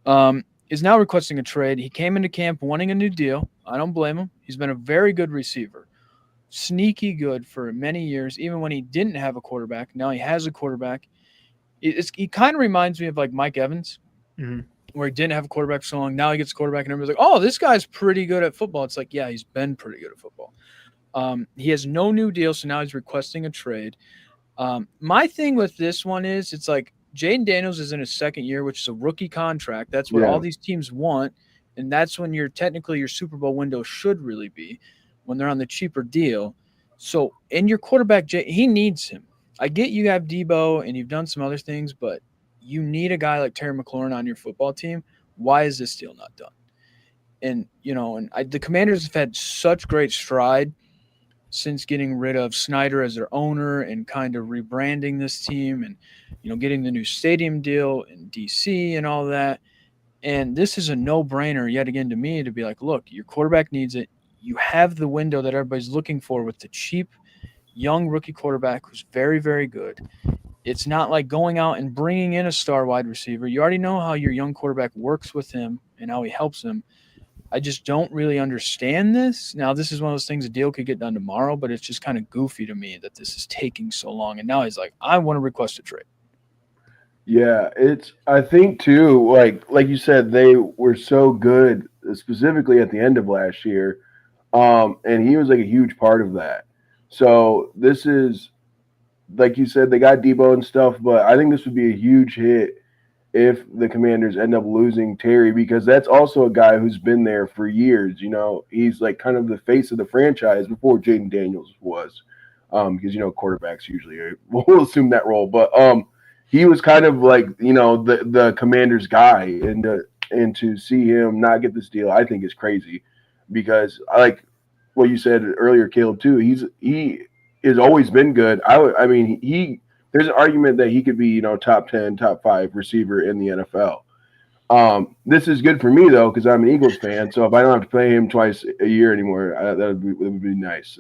is now requesting a trade. He came into camp wanting a new deal. I don't blame him. He's been a very good receiver. Sneaky good for many years, even when he didn't have a quarterback. Now he has a quarterback. He kind of reminds me of like Mike Evans. Mm-hmm. Where he didn't have a quarterback so long. Now he gets a quarterback and everybody's like, oh, this guy's pretty good at football. It's like, yeah, he's been pretty good at football. He has no new deal, so now he's requesting a trade. My thing with this one is it's like Jaden Daniels is in his second year, which is a rookie contract. That's what all these teams want, and that's when your Super Bowl window should really be, when they're on the cheaper deal. So, and your quarterback, he needs him. I get you have Debo and you've done some other things, but you need a guy like Terry McLaurin on your football team. Why is this deal not done? And, the Commanders have had such great stride since getting rid of Snyder as their owner and kind of rebranding this team and, getting the new stadium deal in DC and all that. And this is a no-brainer yet again to me to be like, look, your quarterback needs it. You have the window that everybody's looking for with the cheap, young rookie quarterback who's very, very good. It's not like going out and bringing in a star wide receiver. You already know how your young quarterback works with him and how he helps him. I just don't really understand this. Now, this is one of those things, a deal could get done tomorrow, but it's just kind of goofy to me that this is taking so long. And now he's like, I want to request a trade. Yeah, I think too, like you said, they were so good, specifically at the end of last year. And he was like a huge part of that. So this is, like you said, they got Debo and stuff, but I think this would be a huge hit if the Commanders end up losing Terry, because that's also a guy who's been there for years. He's like kind of the face of the franchise before Jaden Daniels was, because quarterbacks usually will assume that role. But he was kind of like the Commanders guy, and to see him not get this deal, I think is crazy, because I like what you said earlier, Caleb, too. He has always been good. I mean, there's an argument that he could be, top 10, top 5 receiver in the NFL. This is good for me though, because I'm an Eagles fan. So if I don't have to play him twice a year anymore, that would be nice.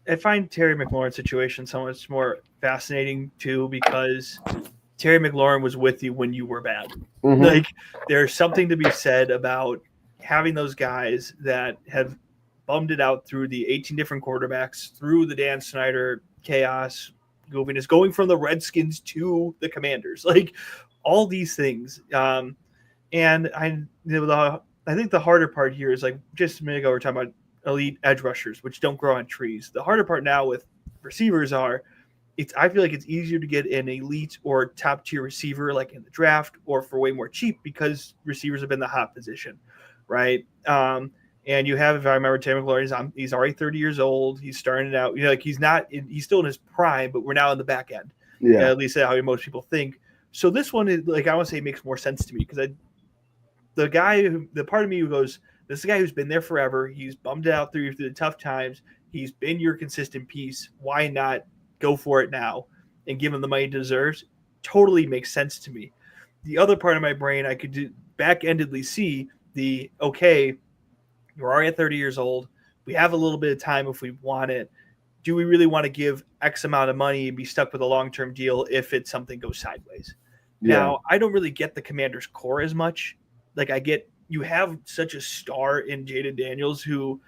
I find Terry McLaurin's situation so much more fascinating too, because Terry McLaurin was with you when you were bad. Mm-hmm. Like, there's something to be said about having those guys that have bummed it out through the 18 different quarterbacks, through the Dan Snyder chaos, goofiness, going from the Redskins to the Commanders, like all these things. And I think the harder part here is, like, just a minute ago, we were talking about elite edge rushers, which don't grow on trees. The harder part now with receivers I feel like it's easier to get an elite or top tier receiver, like in the draft, or for way more cheap, because receivers have been the hot position, right? And you have, if I remember, Terry McLaurin, he's already 30 years old. He's starting out, he's still in his prime, but we're now in the back end. Yeah. At least that's how most people think. So this one is, like, I want to say, makes more sense to me, because the part of me who goes, this is a guy who's been there forever. He's bummed out through the tough times. He's been your consistent piece. Why not go for it now and give him the money he deserves? Totally makes sense to me. The other part of my brain, I could back-endedly see okay, you're already at 30 years old. We have a little bit of time if we want it. Do we really want to give X amount of money and be stuck with a long-term deal if something goes sideways? Yeah. Now, I don't really get the Commanders' core as much. Like, I get you have such a star in Jaden Daniels who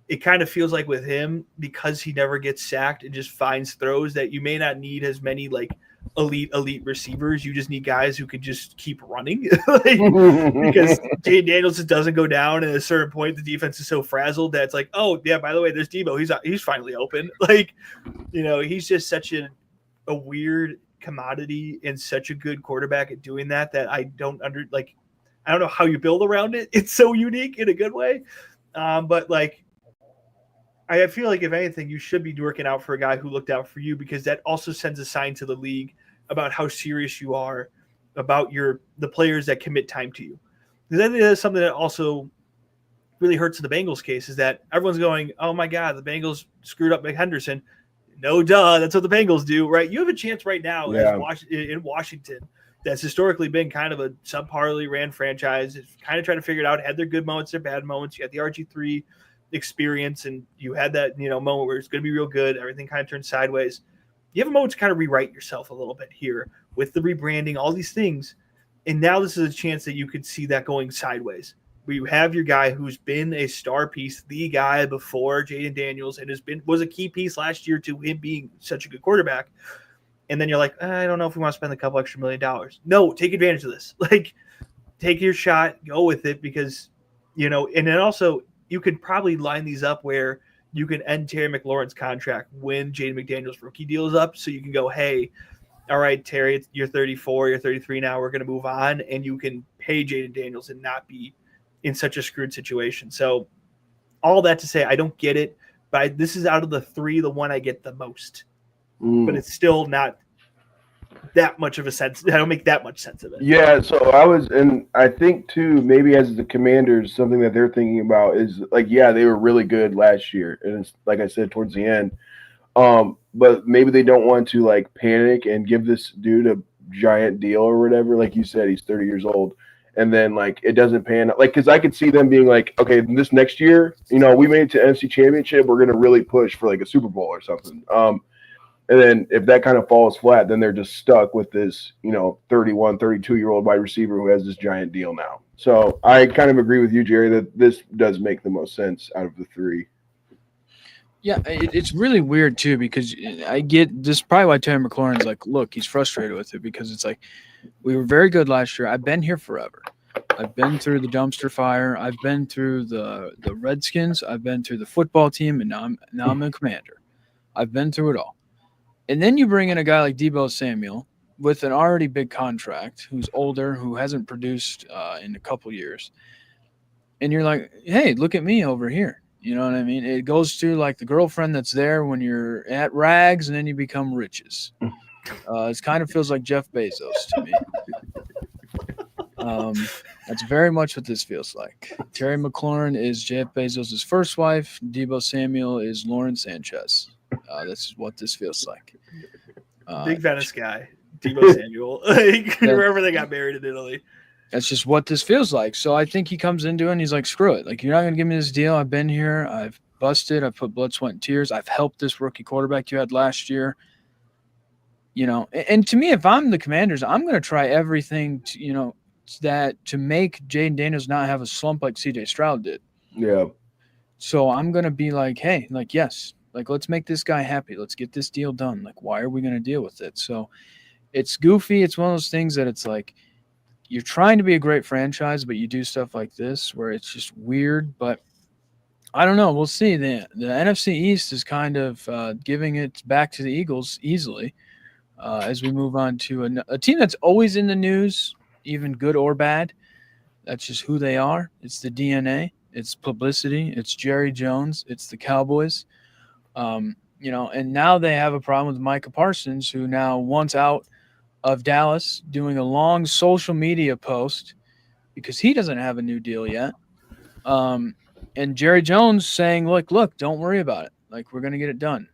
it kind of feels like with him, because he never gets sacked and just finds throws, that you may not need as many like elite receivers. You just need guys who could just keep running because Jaden Daniels just doesn't go down. And at a certain point, the defense is so frazzled that it's like, oh yeah, by the way, there's Debo. He's finally open. Like, he's just such a weird commodity and such a good quarterback at doing that I don't know how you build around it. It's so unique in a good way. But like, I feel like if anything, you should be working out for a guy who looked out for you, because that also sends a sign to the league about how serious you are about the players that commit time to you. Because I think that's something that also really hurts in the Bengals case, is that everyone's going, oh my God, the Bengals screwed up McHenderson. No, duh, that's what the Bengals do, right? You have a chance right now in Washington that's historically been kind of a subparly ran franchise. It's kind of trying to figure it out, had their good moments, their bad moments. You had the RG3 experience, and you had that moment where it's going to be real good, everything kind of turned sideways. You have a moment to kind of rewrite yourself a little bit here with the rebranding, all these things, and now this is a chance that you could see that going sideways, where you have your guy who's been a star piece, the guy before Jaden Daniels, and was a key piece last year to him being such a good quarterback, and then you're like, I don't know if we want to spend a couple extra $1 million. No, take advantage of this. Like, take your shot, go with it, because and then also you could probably line these up where you can end Terry McLaurin's contract when Jaden McDaniels' rookie deal is up. So you can go, hey, all right, Terry, you're 34, you're 33 now. We're going to move on. And you can pay Jaden Daniels and not be in such a screwed situation. So all that to say, I don't get it. But this is out of the three, the one I get the most. But it's still not that much of a sense. I don't make that much sense of it. Yeah, so I think too, maybe as the Commanders, something that they're thinking about is like, yeah, they were really good last year, and it's like I said towards the end. But maybe they don't want to like panic and give this dude a giant deal or whatever. Like you said, he's 30 years old, and then like it doesn't pan out. Like, because I could see them being like, okay, this next year, we made it to NFC Championship, we're gonna really push for like a Super Bowl or something. And then if that kind of falls flat, then they're just stuck with this, 31, 32-year-old wide receiver who has this giant deal now. So I kind of agree with you, Jerry, that this does make the most sense out of the three. Yeah, it's really weird, too, because I get this, probably why Terry McLaurin's like, look, he's frustrated with it, because it's like, we were very good last year. I've been here forever. I've been through the dumpster fire. I've been through the Redskins. I've been through the football team, and now I'm a Commander. I've been through it all. And then you bring in a guy like Deebo Samuel with an already big contract, who's older, who hasn't produced in a couple years. And you're like, hey, look at me over here. You know what I mean? It goes to like the girlfriend that's there when you're at rags and then you become riches. It kind of feels like Jeff Bezos to me. That's very much what this feels like. Terry McLaurin is Jeff Bezos' first wife. Deebo Samuel is Lauren Sanchez. This is what this feels like. Big Venice guy, Deebo Samuel. Wherever they got married in Italy. That's just what this feels like. So I think he comes into it and he's like, screw it. Like, you're not going to give me this deal. I've been here. I've busted. I've put blood, sweat, and tears. I've helped this rookie quarterback you had last year. And to me, if I'm the Commanders, I'm going to try everything to make Jaden Daniels not have a slump like CJ Stroud did. Yeah. So I'm going to be like, hey, like, yes. Like, let's make this guy happy. Let's get this deal done. Like, why are we going to deal with it? So it's goofy. It's one of those things that it's like you're trying to be a great franchise, but you do stuff like this where it's just weird. But I don't know. We'll see. The NFC East is kind of giving it back to the Eagles easily as we move on to a team that's always in the news, even good or bad. That's just who they are. It's the DNA. It's publicity. It's Jerry Jones. It's the Cowboys. And now they have a problem with Micah Parsons, who now wants out of Dallas, doing a long social media post because he doesn't have a new deal yet. And Jerry Jones saying, look, don't worry about it. Like, we're going to get it done.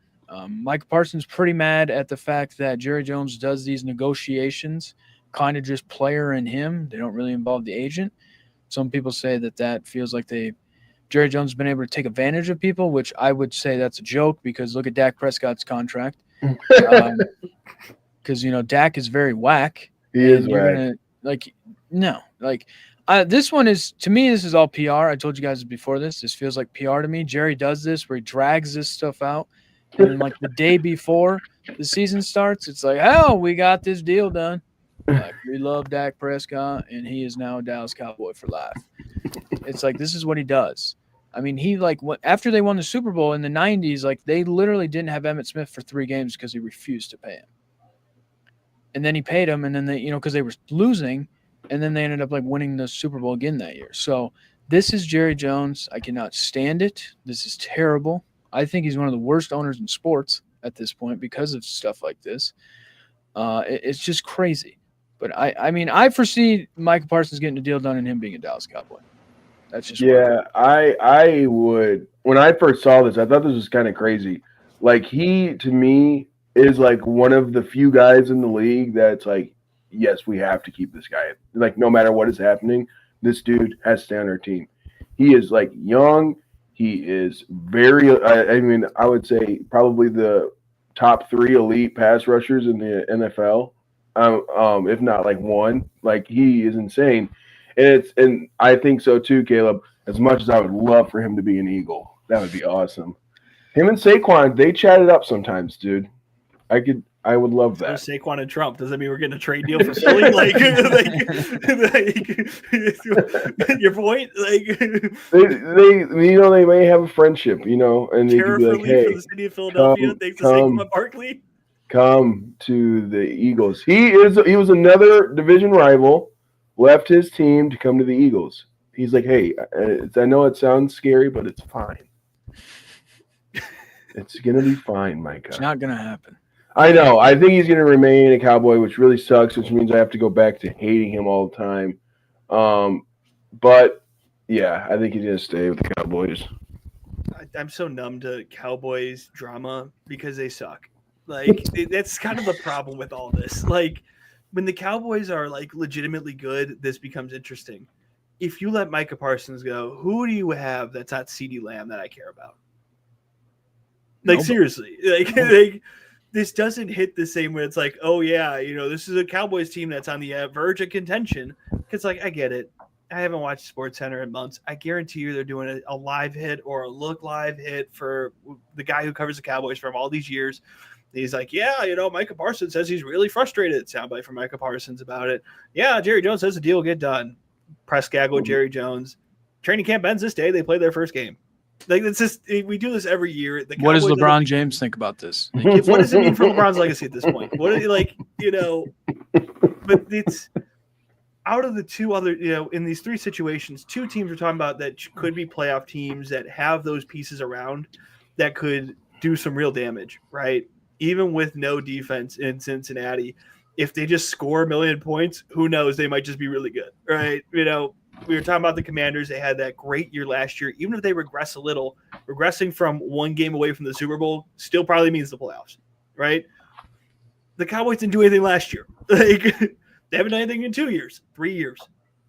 Mike Parsons pretty mad at the fact that Jerry Jones does these negotiations kind of just player in him. They don't really involve the agent. Some people say that feels like Jerry Jones has been able to take advantage of people, which I would say that's a joke because look at Dak Prescott's contract. Because, Dak is very whack. He is you're whack. going to, no. This one is, to me, this is all PR. I told you guys before this. This feels like PR to me. Jerry does this where he drags this stuff out. And then, the day before the season starts, it's like, oh, we got this deal done. We love Dak Prescott, and he is now a Dallas Cowboy for life. It's like, this is what he does. I mean, after they won the Super Bowl in the 90s, they literally didn't have Emmitt Smith for 3 games because he refused to pay him. And then he paid him, and then they, because they were losing, and then they ended up winning the Super Bowl again that year. So this is Jerry Jones. I cannot stand it. This is terrible. I think he's one of the worst owners in sports at this point because of stuff like this. It's just crazy. But I foresee Michael Parsons getting a deal done and him being a Dallas Cowboy. That's just I would. When I first saw this, I thought this was kind of crazy. He to me is one of the few guys in the league that's yes, we have to keep this guy. No matter what is happening, this dude has to stay on our team. He is young. He is very. I would say probably the top 3 elite pass rushers in the NFL. If not one. He is insane, and I think so too, Caleb. As much as I would love for him to be an Eagle, that would be awesome. Him and Saquon, they chat it up sometimes, dude. I would love that. So Saquon and Trump. Does that mean we're getting a trade deal for Philly? Your point? They may have a friendship, and they could be hey, for the city of Philadelphia, thanks to Saquon Barkley. Come to the Eagles. He was another division rival, left his team to come to the Eagles. He's hey, I know it sounds scary, but it's fine. It's gonna be fine, Micah. It's not gonna happen. I know. I think he's going to remain a Cowboy, which really sucks, which means I have to go back to hating him all the time. But, yeah, I think he's going to stay with the Cowboys. I'm so numb to Cowboys drama because they suck. That's kind of the problem with all this. When the Cowboys are, legitimately good, this becomes interesting. If you let Micah Parsons go, who do you have that's not CeeDee Lamb that I care about? Seriously. This doesn't hit the same way. It's oh yeah, this is a Cowboys team that's on the verge of contention. Because I get it. I haven't watched SportsCenter in months. I guarantee you they're doing a live hit or a look live hit for the guy who covers the Cowboys from all these years. And he's Micah Parsons says he's really frustrated. Soundbite from Micah Parsons about it. Yeah, Jerry Jones says the deal will get done. Press gaggle Jerry Jones. Training camp ends this day. They play their first game. It's just we do this every year. What does LeBron James think about this? What does it mean for LeBron's legacy at this point? What is But it's out of the 2 other, in these 3 situations, 2 teams we're talking about that could be playoff teams that have those pieces around that could do some real damage, right? Even with no defense in Cincinnati, if they just score 1 million points, who knows? They might just be really good, right? We were talking about the Commanders. They had that great year last year. Even if they regress a little, regressing from 1 game away from the Super Bowl still probably means the playoffs, right? The Cowboys didn't do anything last year. They haven't done anything in 2 years, 3 years.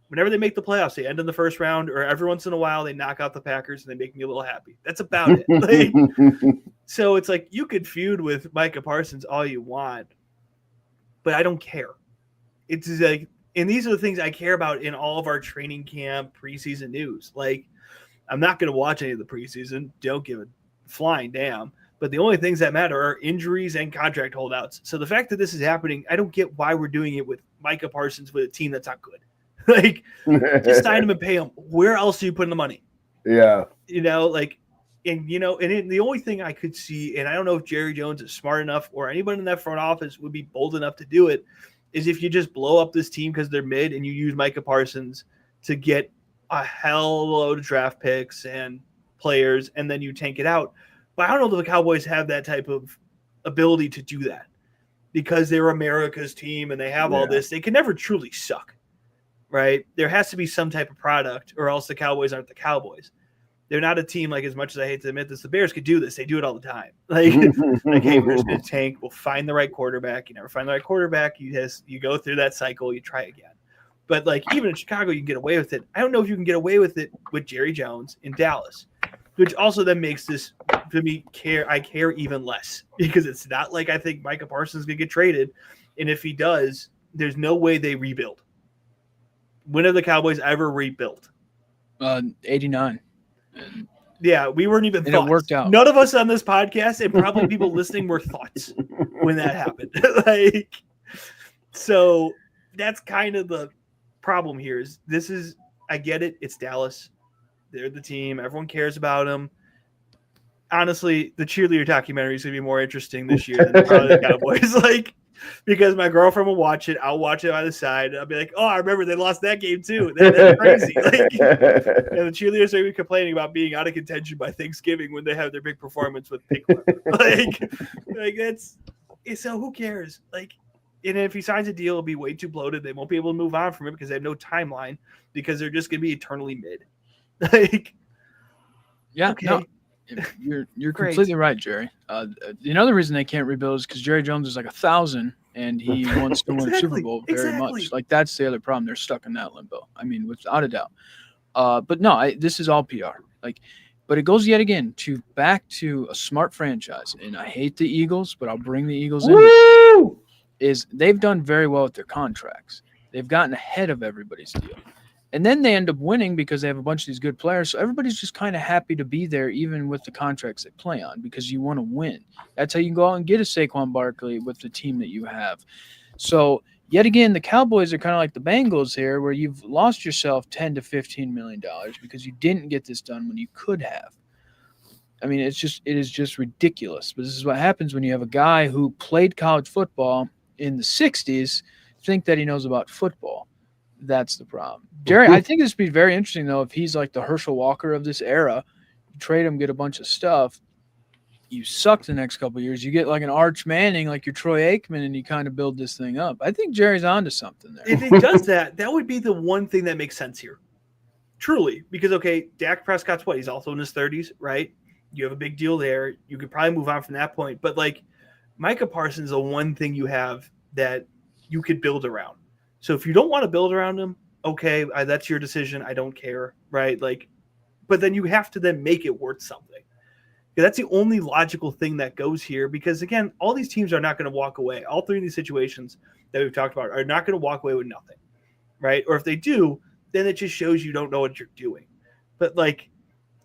Whenever they make the playoffs, they end in the first round, or every once in a while they knock out the Packers and they make me a little happy. That's about it. So it's you could feud with Micah Parsons all you want, but I don't care. It's and these are the things I care about in all of our training camp preseason news. I'm not going to watch any of the preseason. Don't give a flying damn. But the only things that matter are injuries and contract holdouts. So the fact that this is happening, I don't get why we're doing it with Micah Parsons with a team that's not good. Just sign him and pay him. Where else are you putting the money? Yeah. And the only thing I could see, and I don't know if Jerry Jones is smart enough or anyone in that front office would be bold enough to do it, is if you just blow up this team because they're mid and you use Micah Parsons to get a hell load of draft picks and players, and then you tank it out. But I don't know if the Cowboys have that type of ability to do that because they're America's team and they have all this. They can never truly suck, right? There has to be some type of product or else the Cowboys aren't the Cowboys. They're not a team, like, as much as I hate to admit this, the Bears could do this. They do it all the time. Like, hey, we're just going to tank. We'll find the right quarterback. You never find the right quarterback. You go through that cycle. You try again. But, like, even in Chicago, you can get away with it. I don't know if you can get away with it with Jerry Jones in Dallas, which also then makes this, to me, I care even less, because it's not like I think Micah Parsons is going to get traded. And if he does, there's no way they rebuild. When have the Cowboys ever rebuilt? 89. Yeah, we weren't even thoughts. It worked out. None of us on this podcast, and probably people listening, were thoughts when that happened. Like, so that's kind of the problem here. I get it. It's Dallas. They're the team. Everyone cares about them. Honestly, the cheerleader documentary is going to be more interesting this year than probably the Cowboys. Like, because my girlfriend will watch it. I'll watch it on the side. I'll be like, oh, I remember they lost that game too. That's crazy. Like, and the cheerleaders are even complaining about being out of contention by Thanksgiving when they have their big performance with Pickler. like that's so who cares? Like, and if he signs a deal, it'll be way too bloated. They won't be able to move on from it because they have no timeline, because they're just going to be eternally mid. Like, yeah, okay. No. You're completely right, Jerry. Another reason they can't rebuild is because Jerry Jones is like 1,000 and he wants to win a Super Bowl very much. Like, that's the other problem. They're stuck in that limbo. I mean, without a doubt. But no, this is all PR. Like, but it goes yet again back to a smart franchise. And I hate the Eagles, but I'll bring the Eagles in. Is they've done very well with their contracts. They've gotten ahead of everybody's deal. And then they end up winning because they have a bunch of these good players. So everybody's just kind of happy to be there, even with the contracts they play on, because you want to win. That's how you go out and get a Saquon Barkley with the team that you have. So yet again, the Cowboys are kind of like the Bengals here, where you've lost yourself $10 to $15 million because you didn't get this done when you could have. I mean, it is just ridiculous. But this is what happens when you have a guy who played college football in the 60s think that he knows about football. That's the problem. Jerry, I think this would be very interesting, though, if he's like the Herschel Walker of this era. You trade him, get a bunch of stuff. You suck the next couple of years. You get like an Arch Manning, like your Troy Aikman, and you kind of build this thing up. I think Jerry's onto something there. If he does that would be the one thing that makes sense here. Truly. Because, okay, Dak Prescott's what? He's also in his 30s, right? You have a big deal there. You could probably move on from that point. But, like, Micah Parsons is the one thing you have that you could build around. So if you don't want to build around him, okay, that's your decision. I don't care, right? Like, but then you have to then make it worth something. That's the only logical thing that goes here, because, again, all these teams are not going to walk away. All three of these situations that we've talked about are not going to walk away with nothing, right? Or if they do, then it just shows you don't know what you're doing. But, like,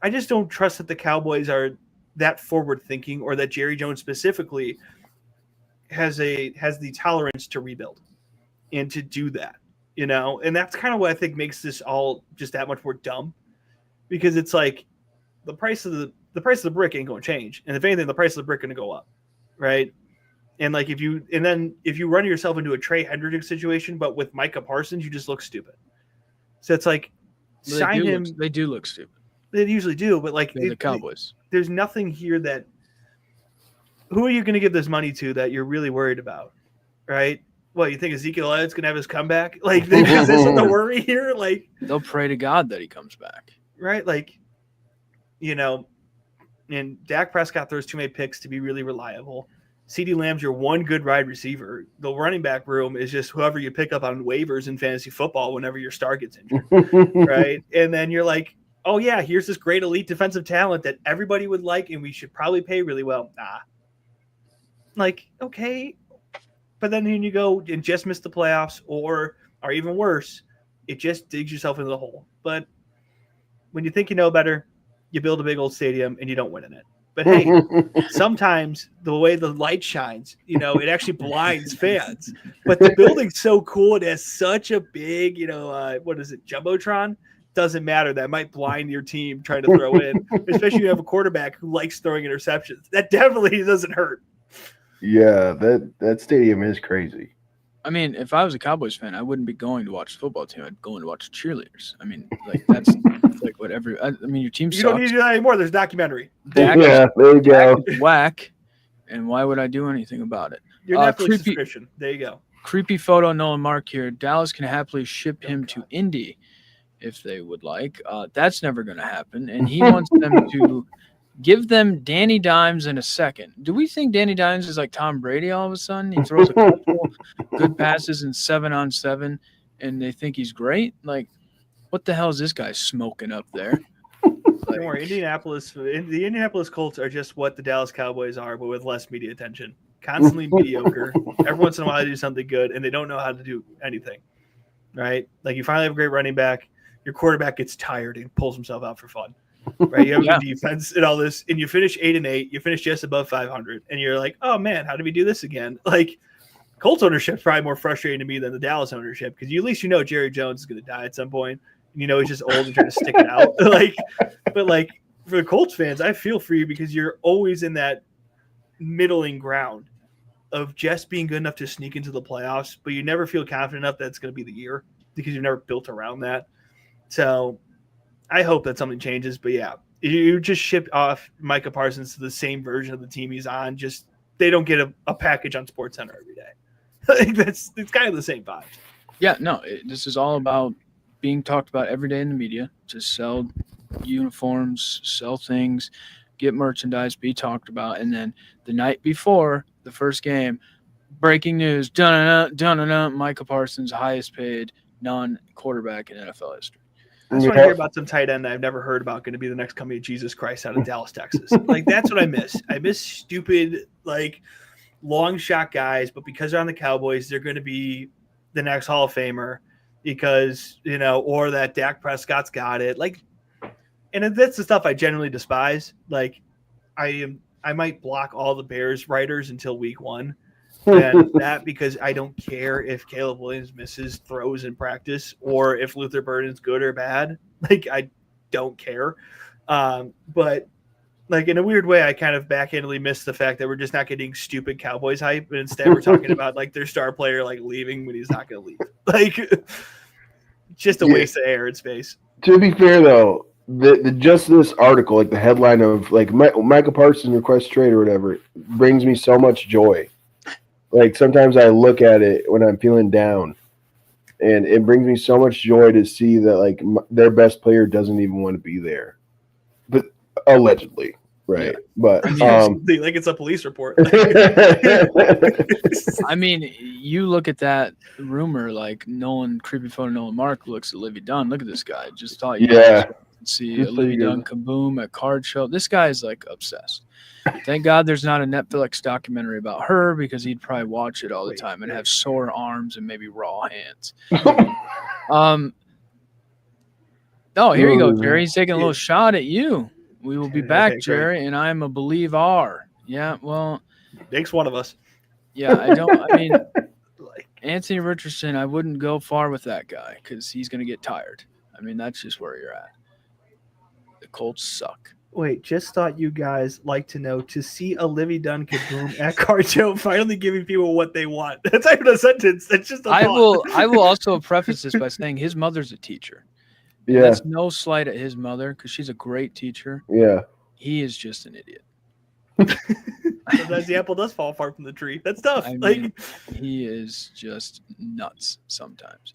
I just don't trust that the Cowboys are that forward thinking, or that Jerry Jones specifically has the tolerance to rebuild and to do that, you know? And that's kind of what I think makes this all just that much more dumb, because it's like the price of the brick ain't going to change. And if anything, the price of the brick going to go up. Right. And like, if you run yourself into a Trey Hendricks situation, but with Micah Parsons, you just look stupid. So it's like, sign him. They do look stupid. They usually do, but like the Cowboys, there's nothing here that, who are you going to give this money to that you're really worried about? Right. Well, you think Ezekiel Elliott's going to have his comeback? Like, is this the worry here? Like, they'll pray to God that he comes back. Right. Like, you know, and Dak Prescott throws too many picks to be really reliable. CeeDee Lamb's your one good wide receiver. The running back room is just whoever you pick up on waivers in fantasy football whenever your star gets injured. Right. And then you're like, oh, yeah, here's this great elite defensive talent that everybody would like, and we should probably pay really well. Nah. Like, okay. But then you go and just miss the playoffs, or even worse, it just digs yourself into the hole. But when you think you know better, you build a big old stadium and you don't win in it. But hey, sometimes the way the light shines, you know, it actually blinds fans. But the building's so cool, it has such a big, you know, what is it, Jumbotron? Doesn't matter. That might blind your team trying to throw in, especially if you have a quarterback who likes throwing interceptions. That definitely doesn't hurt. Yeah, that stadium is crazy. I mean, if I was a Cowboys fan, I wouldn't be going to watch the football team. I'd go and watch cheerleaders. I mean, like, that's like whatever. I mean, your team sucks. You don't need to do that anymore. There's a documentary. Yeah, there you go. Whack. And why would I do anything about it? Your Netflix subscription. There you go. Creepy photo, Nolan Mark here. Dallas can happily ship him to Indy if they would like. That's never going to happen. And he wants them to give them Danny Dimes in a second. Do we think Danny Dimes is like Tom Brady all of a sudden? He throws a couple good passes in 7-on-7, and they think he's great? Like, what the hell is this guy smoking up there? Don't worry, the Indianapolis Colts are just what the Dallas Cowboys are, but with less media attention. Constantly mediocre. Every once in a while, they do something good, and they don't know how to do anything. Right? Like, you finally have a great running back. Your quarterback gets tired and pulls himself out for fun. Right? You have a good defense and all this, and you finish 8-8. You finish just above 500, and you're like, oh man, how did we do this again? Like, Colts ownership is probably more frustrating to me than the Dallas ownership, because at least Jerry Jones is going to die at some point. He's just old and trying to stick it out. But for the Colts fans, I feel for you, because you're always in that middling ground of just being good enough to sneak into the playoffs, but you never feel confident enough that it's going to be the year, because you've never built around that. So I hope that something changes. But yeah, you just shipped off Micah Parsons to the same version of the team he's on. Just they don't get a package on SportsCenter every day. It's kind of the same vibes. Yeah, no, this is all about being talked about every day in the media. To sell uniforms, sell things, get merchandise, be talked about, and then the night before the first game, breaking news: Micah Parsons, highest paid non-quarterback in NFL history. I just want to hear about some tight end I've never heard about going to be the next coming of Jesus Christ out of Dallas, Texas. That's what I miss. I miss stupid, long shot guys, but because they're on the Cowboys, they're going to be the next Hall of Famer because, or that Dak Prescott's got it. And that's the stuff I generally despise. I might block all the Bears writers until week 1. And that because I don't care if Caleb Williams misses throws in practice or if Luther Burden's good or bad. I don't care. But in a weird way, I kind of backhandedly missed the fact that we're just not getting stupid Cowboys hype, but instead we're talking about their star player leaving when he's not going to leave. Just a waste of air and space. To be fair, though, the just this article, the headline of Micah Parsons requests trade or whatever, brings me so much joy. Sometimes I look at it when I'm feeling down, and it brings me so much joy to see that their best player doesn't even want to be there, but allegedly, right? Yeah. But it's a police report. I mean, you look at that rumor, creepy photo Nolan Mark looks at Livy Dunn. Look at this guy. Just thought see Livy Dunn kaboom at card show. This guy is obsessed. Thank God there's not a Netflix documentary about her, because he'd probably watch it all the time and have sore arms and maybe raw hands. Oh, here you go, Jerry. He's taking a little shot at you. We will be back, Jerry, and I'm a believer. Yeah, well. Makes one of us. Yeah, Anthony Richardson, I wouldn't go far with that guy because he's going to get tired. That's just where you're at. The Colts suck. Wait, just thought you guys like to know to see a Livy Dunn kaboom at card show, finally giving people what they want. That's not even a sentence. That's just a thought. I will also preface this by saying his mother's a teacher. Yeah. That's no slight at his mother because she's a great teacher. Yeah. He is just an idiot. Sometimes the apple does fall apart from the tree. That's tough. He is just nuts sometimes.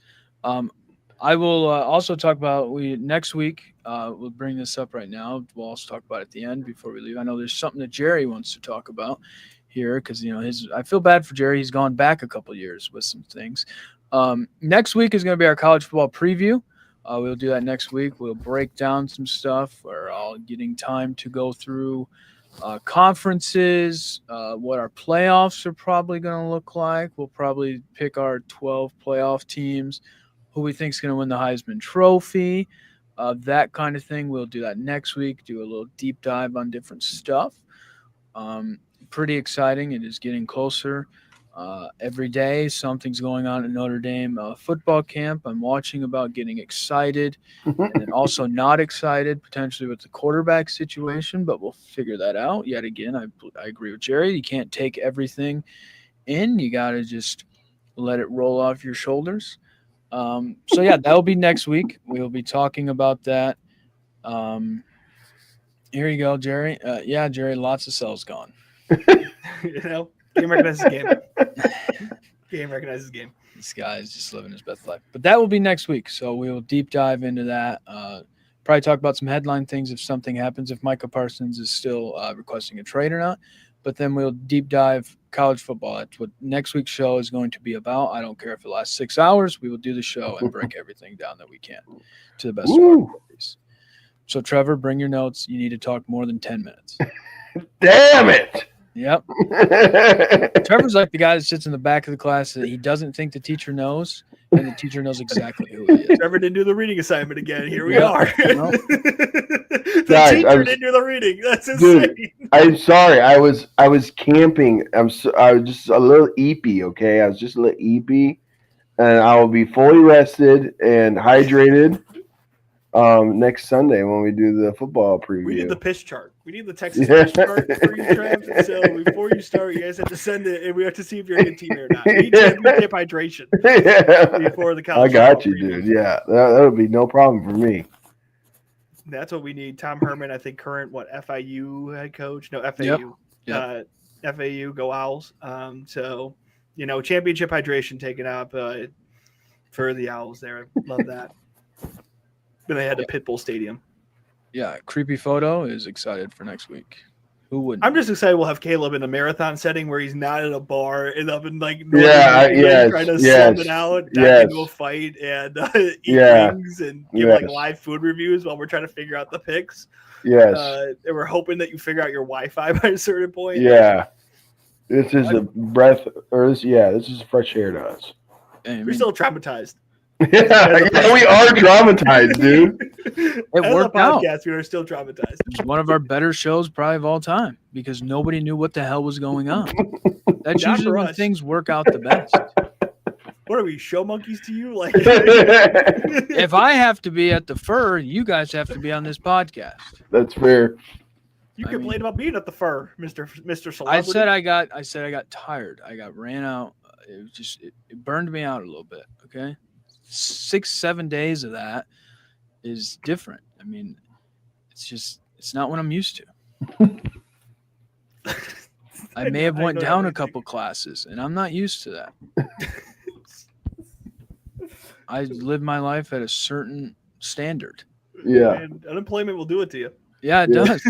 I will also talk about next week. We'll bring this up right now. We'll also talk about it at the end before we leave. I know there's something that Jerry wants to talk about here because I feel bad for Jerry. He's gone back a couple years with some things. Next week is going to be our college football preview. We'll do that next week. We'll break down some stuff. We're all getting time to go through conferences, what our playoffs are probably going to look like. We'll probably pick our 12 playoff teams, who we think is going to win the Heisman Trophy, that kind of thing. We'll do that next week, do a little deep dive on different stuff. Pretty exciting. It is getting closer. Every day, something's going on at Notre Dame football camp. I'm watching about getting excited and then also not excited, potentially with the quarterback situation, but we'll figure that out. Yet again, I agree with Jerry. You can't take everything in. You got to just let it roll off your shoulders. So yeah, that'll be next week. We'll be talking about that. Here you go, Jerry. Yeah, Jerry, lots of cells gone. Game recognizes game. Game recognizes game. This guy is just living his best life. But that will be next week, so we will deep dive into that. Probably talk about some headline things if something happens, if Micah Parsons is still requesting a trade or not. But then we'll deep dive college football. That's what next week's show is going to be about. I don't care if it lasts 6 hours. We will do the show and break everything down that we can to the best of our abilities. So, Trevor, bring your notes. You need to talk more than 10 minutes. Damn it! Yep. Trevor's like the guy that sits in the back of the class that he doesn't think the teacher knows, and the teacher knows exactly who he is. Trevor didn't do the reading assignment again. Here we are. Nope. The teacher didn't do the reading. That's insane. Dude, I'm sorry. I was camping. I was just a little eepy. Okay, I was just a little eepy, and I will be fully rested and hydrated next Sunday when we do the football preview. We need the pitch chart. We need the Texas pitch chart for you, Trev. So before you start, you guys have to send it, and we have to see if you're a good team or not. We need championship hydration before the college. I got you, dude. Yeah, that would be no problem for me. That's what we need. Tom Herman, I think, current FIU head coach? No, FAU. Yep. FAU, go Owls. So, championship hydration taken up for the Owls there. Love that. Then they had the Pitbull Stadium. Yeah, Creepy Photo is excited for next week. Who wouldn't? I'm just excited we'll have Caleb in a marathon setting where he's not at a bar and up in trying to slum it out, back into a fight and eat wings and give live food reviews while we're trying to figure out the picks. Yes. And we're hoping that you figure out your Wi-Fi by a certain point. Yeah. This is a breath, this is fresh air to us. We're still traumatized. Yeah, we are traumatized, dude. It worked out. We are still traumatized. It's one of our better shows probably of all time because nobody knew what the hell was going on. That's usually when things work out the best. What are we, show monkeys to you? Like, if I have to be at the Fur, you guys have to be on this podcast. That's fair. You complained about being at the Fur, Mr. Celebrity. I said I got tired. I got ran out. It was just it burned me out a little bit. Okay. 6-7 days of that is different. I mean, it's not what I'm used to. I may have went down a couple classes, and I'm not used to that. I live my life at a certain standard. Yeah, and unemployment will do it to you. Yeah, it does.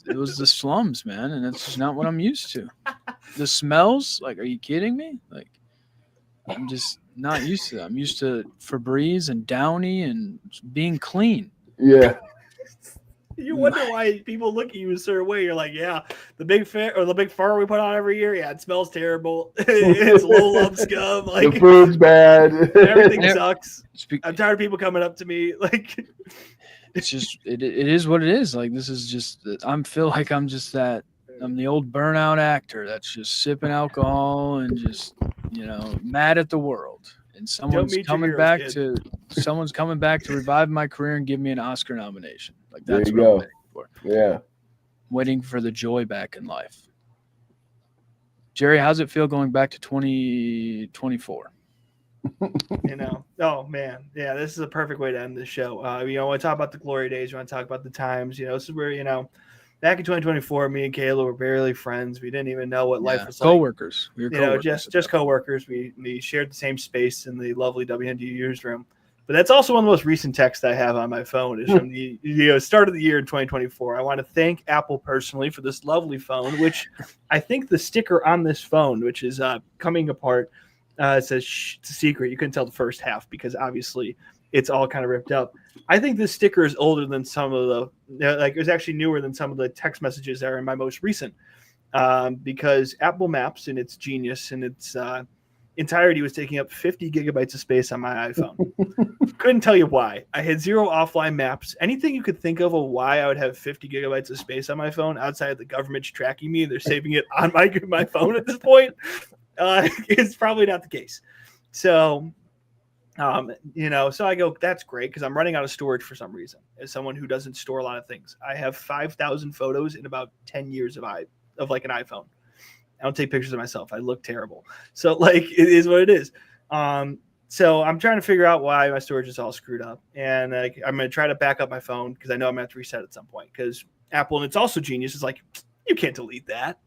It was the slums, man, and it's just not what I'm used to. The smells, like, are you kidding me? Like, I'm just not used to that. I'm used to Febreze and Downy and being clean. Yeah. You wonder why people look at you a certain way. You're like, yeah, the big fair or the big fur we put on every year. Yeah, it smells terrible. It's low lump scum. Like, the food's bad. Everything sucks. I'm tired of people coming up to me. Like, it's just it is what it is. Like, this is just I'm feel like I'm just that. I'm the old burnout actor that's just sipping alcohol and just, mad at the world. And someone's coming back to revive my career and give me an Oscar nomination. Like, that's what I'm waiting for. Yeah. waiting for the joy back in life. Jerry, how's it feel going back to 2024? Oh man, yeah, this is a perfect way to end the show. We want to talk about the glory days. We want to talk about the times. This is where, back in 2024, me and Kayla were barely friends. We didn't even know what life was like. Co-workers. We were co-workers. Just co-workers. We shared the same space in the lovely WND newsroom. But that's also one of the most recent texts I have on my phone is from the start of the year in 2024. I want to thank Apple personally for this lovely phone, which I think the sticker on this phone, which is coming apart, it says, shh, it's a secret. You couldn't tell the first half because obviously it's all kind of ripped up. I think this sticker is older than some of it was actually newer than some of the text messages that are in my most recent because Apple Maps in its genius and its entirety was taking up 50 gigabytes of space on my iPhone. Couldn't tell you why. I had 0 offline maps. Anything you could think of why I would have 50 gigabytes of space on my phone outside of the government's tracking me. They're saving it on my phone at this point. It's probably not the case. So, so I go, that's great because I'm running out of storage for some reason. As someone who doesn't store a lot of things, I have 5,000 photos in about 10 years of like an iPhone. I don't take pictures of myself. I look terrible. So like, it is what it is. So I'm trying to figure out why my storage is all screwed up. And I'm going to try to back up my phone because I know I'm going to have to reset at some point because Apple, and it's also genius, is like, you can't delete that.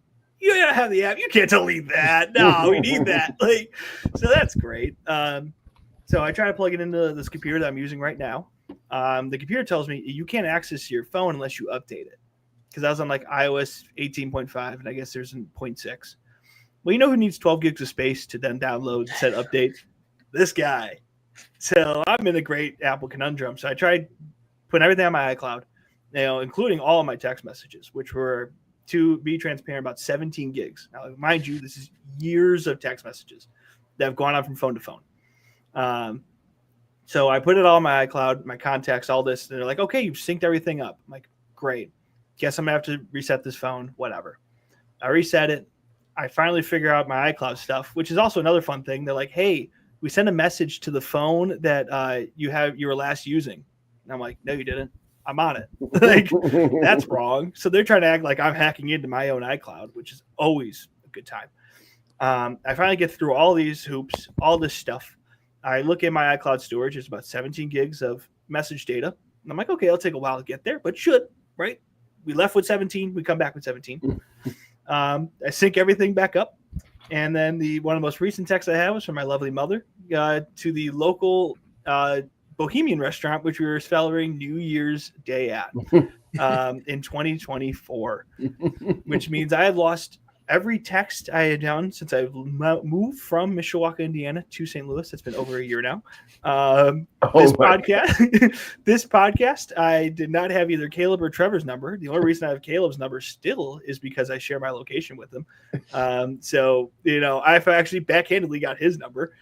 You gotta have the app. You can't delete that. No, we need that. Like, so that's great. So I try to plug it into this computer that I'm using right now. The computer tells me you can't access your phone unless you update it. Because I was on like iOS 18.5, and I guess there's in 0.6. Well, you know who needs 12 gigs of space to then download said update? This guy. So I'm in a great Apple conundrum. So I tried putting everything on my iCloud, including all of my text messages, which were, to be transparent, about 17 gigs. Now, mind you, this is years of text messages that have gone on from phone to phone. So I put it all on my iCloud, my contacts, all this. And they're like, okay, you've synced everything up. I'm like, great. Guess I'm going to have to reset this phone, whatever. I reset it. I finally figure out my iCloud stuff, which is also another fun thing. They're like, hey, we sent a message to the phone that you were last using. And I'm like, no, you didn't. I'm on it. Like, that's wrong. So they're trying to act like I'm hacking into my own iCloud, which is always a good time. I finally get through all these hoops, all this stuff. I look at my iCloud storage. It's about 17 gigs of message data. And I'm like, okay, it'll take a while to get there, but should, right? We left with 17. We come back with 17. I sync everything back up. And then one of the most recent texts I had was from my lovely mother to the local Bohemian restaurant, which we were celebrating New Year's Day at in 2024, which means I had lost every text I had done since I moved from Mishawaka, Indiana to St. Louis. It's been over a year now. This podcast, I did not have either Caleb or Trevor's number. The only reason I have Caleb's number still is because I share my location with him. So, I've actually backhandedly got his number.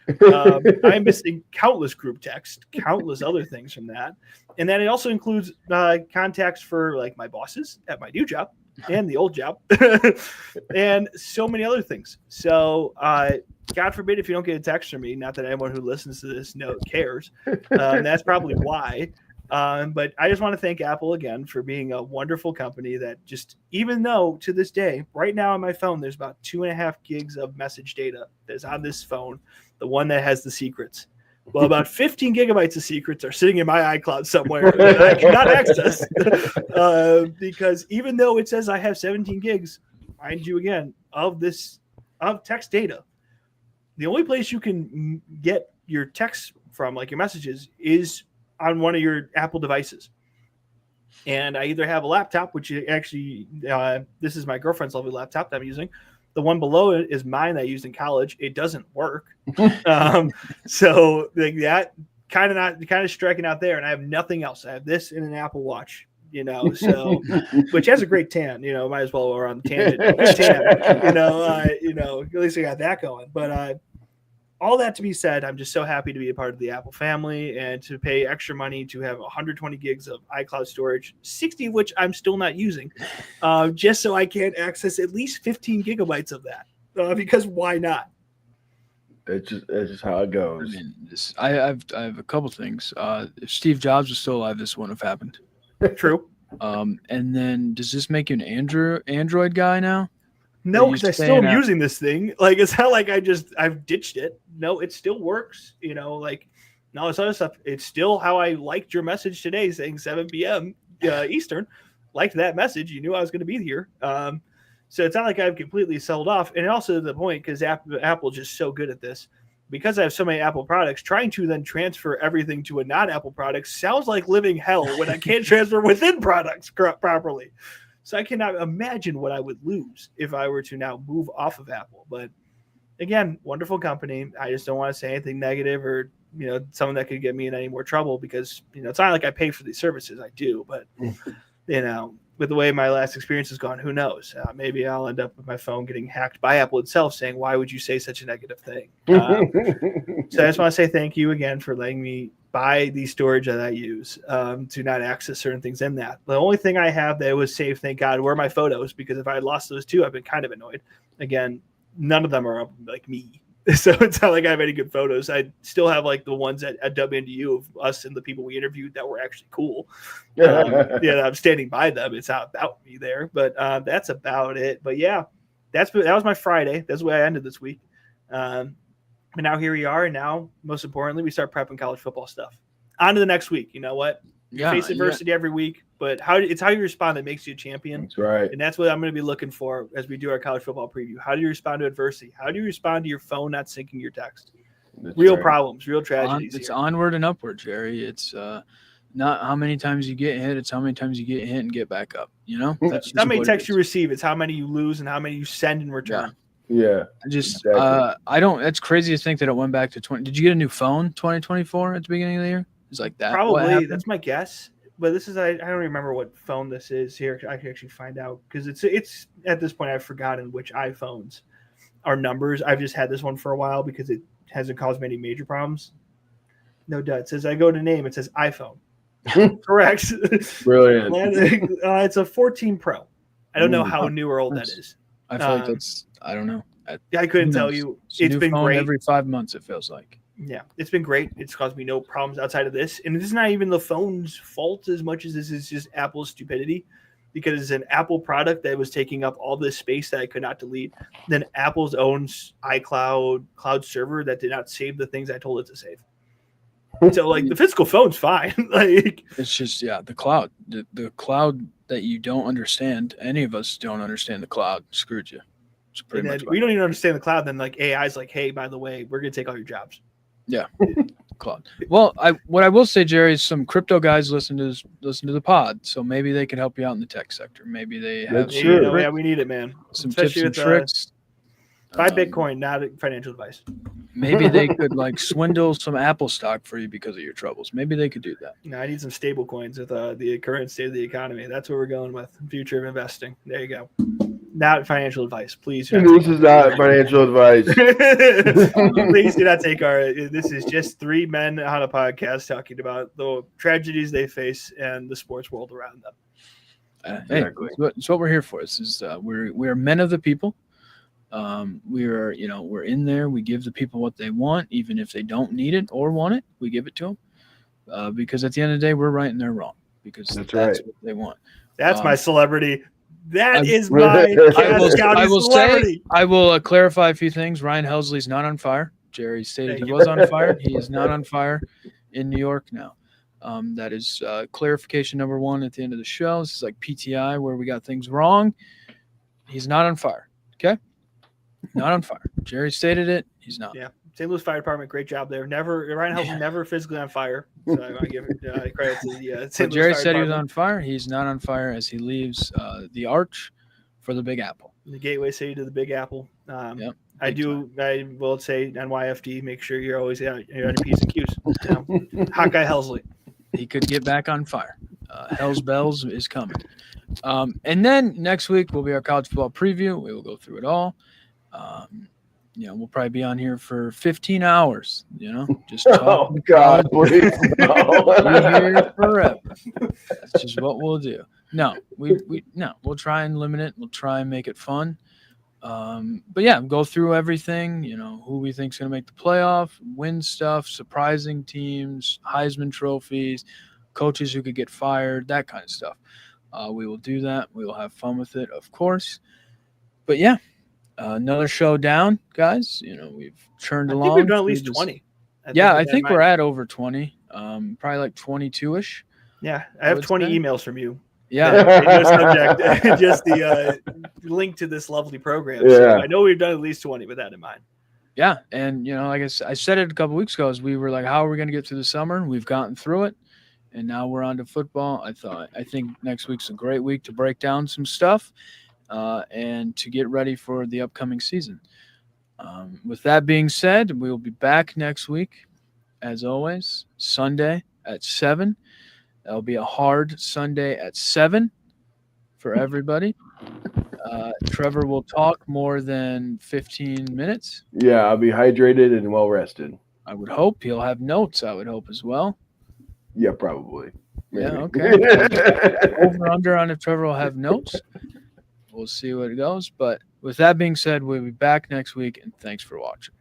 I'm missing countless group text, countless other things from that. And then it also includes contacts for like my bosses at my new job and the old job and so many other things. So God forbid if you don't get a text from me, not that anyone who listens to this cares. That's probably why. But I just want to thank Apple again for being a wonderful company that just, even though to this day, right now on my phone, there's about 2.5 gigs of message data that's on this phone, the one that has the secrets. Well, about 15 gigabytes of secrets are sitting in my iCloud somewhere that I cannot access because even though it says I have 17 gigs, mind you, again, of text data, the only place you can get your text from, like your messages, is on one of your Apple devices. And I either have a laptop, which actually, this is my girlfriend's lovely laptop that I'm using. The one below it is mine that I used in college. It doesn't work. So like that kind of striking out there. And I have nothing else. I have this and an Apple Watch, so which has a great tan, might as well we're on the tangent. Good tan, at least I got that going. But all that to be said, I'm just so happy to be a part of the Apple family and to pay extra money to have 120 gigs of iCloud storage, 60 of which I'm still not using, just so I can access at least 15 gigabytes of that. Because why not? That's just how it goes. I mean, I have a couple things. If Steve Jobs was still alive, this wouldn't have happened. True. And then does this make you an Android guy now? No, because I still am using this thing. Like, it's not like I've ditched it. No, it still works. Like, no, this other stuff. It's still how I liked your message today saying 7 p.m. Eastern. Liked that message. You knew I was going to be here. So it's not like I've completely sold off. And also the point, because Apple's just so good at this, because I have so many Apple products, trying to then transfer everything to a non-Apple product sounds like living hell when I can't transfer within products properly. So I cannot imagine what I would lose if I were to now move off of Apple. But again, wonderful company. I just don't want to say anything negative or, something that could get me in any more trouble because, it's not like I pay for these services. I do. But, with the way my last experience has gone, who knows? Maybe I'll end up with my phone getting hacked by Apple itself saying, why would you say such a negative thing? So I just want to say thank you again for letting me buy the storage that I use to not access certain things in that. The only thing I have that was safe, thank God, were my photos, because if I had lost those too, I've been kind of annoyed. Again, none of them are like me. So it's not like I have any good photos. I still have like the ones at WNDU of us and the people we interviewed that were actually cool. I'm standing by them. It's not about me there, but that's about it. But yeah, that was my Friday. That's the way I ended this week. And now here we are. And now, most importantly, we start prepping college football stuff. On to the next week. You know what? You face adversity every week, but it's how you respond that makes you a champion. That's right. And that's what I'm going to be looking for as we do our college football preview. How do you respond to adversity? How do you respond to your phone not syncing your text? That's real right. problems, real tragedies. It's onward and upward, Jerry. It's not how many times you get hit. It's how many times you get hit and get back up. You know, that's how many texts you receive. It's how many you lose and how many you send in return. Yeah. Exactly. I don't. It's crazy to think that it went back to 20. Did you get a new phone 2024 at the beginning of the year? It's like that. Probably. That's my guess. But this is I don't remember what phone this is here. I can actually find out because it's at this point I've forgotten which iPhones are numbers. I've just had this one for a while because it hasn't caused many major problems. No duh. It says I go to name. It says iPhone. Correct. Brilliant. It's a 14 Pro. I don't know how new or old that is. I feel like that's. I don't know. I couldn't tell you. It's been great. Every 5 months, it feels like. Yeah, it's been great. It's caused me no problems outside of this. And this is not even the phone's fault as much as this is just Apple's stupidity, because it's an Apple product that was taking up all this space that I could not delete. Then Apple's own iCloud cloud server that did not save the things I told it to save. So like the physical phone's fine. Like it's just the cloud. The cloud that you don't understand. Any of us don't understand the cloud. Screwed you. We don't even understand the cloud. Then like AI's like, hey, by the way, we're gonna take all your jobs. Yeah, cloud. Well, what I will say, Jerry, is some crypto guys listen to the pod, so maybe they can help you out in the tech sector. Maybe they have. Yeah, we need it, man. Some especially tips and tricks. Buy Bitcoin, not financial advice. Maybe they could like swindle some Apple stock for you because of your troubles. Maybe they could do that. No, I need some stable coins with the current state of the economy. That's what we're going with. Future of investing. There you go. Not financial advice, please. This is not financial advice. Please do not take this is just three men on a podcast talking about the tragedies they face and the sports world around them. Exactly. It's what we're here for. This is we're men of the people. We're in there. We give the people what they want, even if they don't need it or want it. We give it to them because at the end of the day, we're right and they're wrong because that's right. What they want. That's my celebrity. That is my Cass County celebrity. I will clarify a few things. Ryan Helsley's not on fire. Jerry stated he was on fire. He is not on fire in New York now. That is clarification number one at the end of the show. This is like PTI where we got things wrong. He's not on fire. Okay? Not on fire. Jerry stated it. He's not. Yeah. St. Louis Fire Department, great job there. Ryan Helsley never physically on fire. So I want to give credit to the St. Louis Jerry Fire said Department. he was on fire. He's not on fire as he leaves the arch for the Big Apple. The gateway city to the Big Apple. I will say NYFD, make sure you're always on your P's and Q's. Hawkeye Helsley. He could get back on fire. Hell's Bells is coming. And then next week will be our college football preview. We will go through it all. We'll probably be on here for 15 hours, just talking. Oh, God, please. We're here forever. That's just what we'll do. No, we'll try and limit it. We'll try and make it fun. But yeah, go through everything, who we think is going to make the playoff, win stuff, surprising teams, Heisman trophies, coaches who could get fired, that kind of stuff. We will do that. We will have fun with it, of course. But yeah. Another show down, guys. We've churned along. I think we've done at least 20. I think we're at over 20. Probably like 22-ish. Yeah, I have 20 emails from you. Yeah. No subject, just the link to this lovely program. Yeah. So I know we've done at least 20 with that in mind. Yeah, and like I said it a couple weeks ago, as we were like, how are we going to get through the summer? We've gotten through it, and now we're on to football. I think next week's a great week to break down some stuff. And to get ready for the upcoming season. With that being said, we will be back next week, as always, Sunday at 7. That'll be a hard Sunday at 7 for everybody. Trevor will talk more than 15 minutes. Yeah, I'll be hydrated and well rested. I would hope. He'll have notes, I would hope, as well. Yeah, probably. Maybe. Yeah, okay. Over under on if Trevor will have notes. We'll see what it goes. But with that being said, we'll be back next week, and thanks for watching.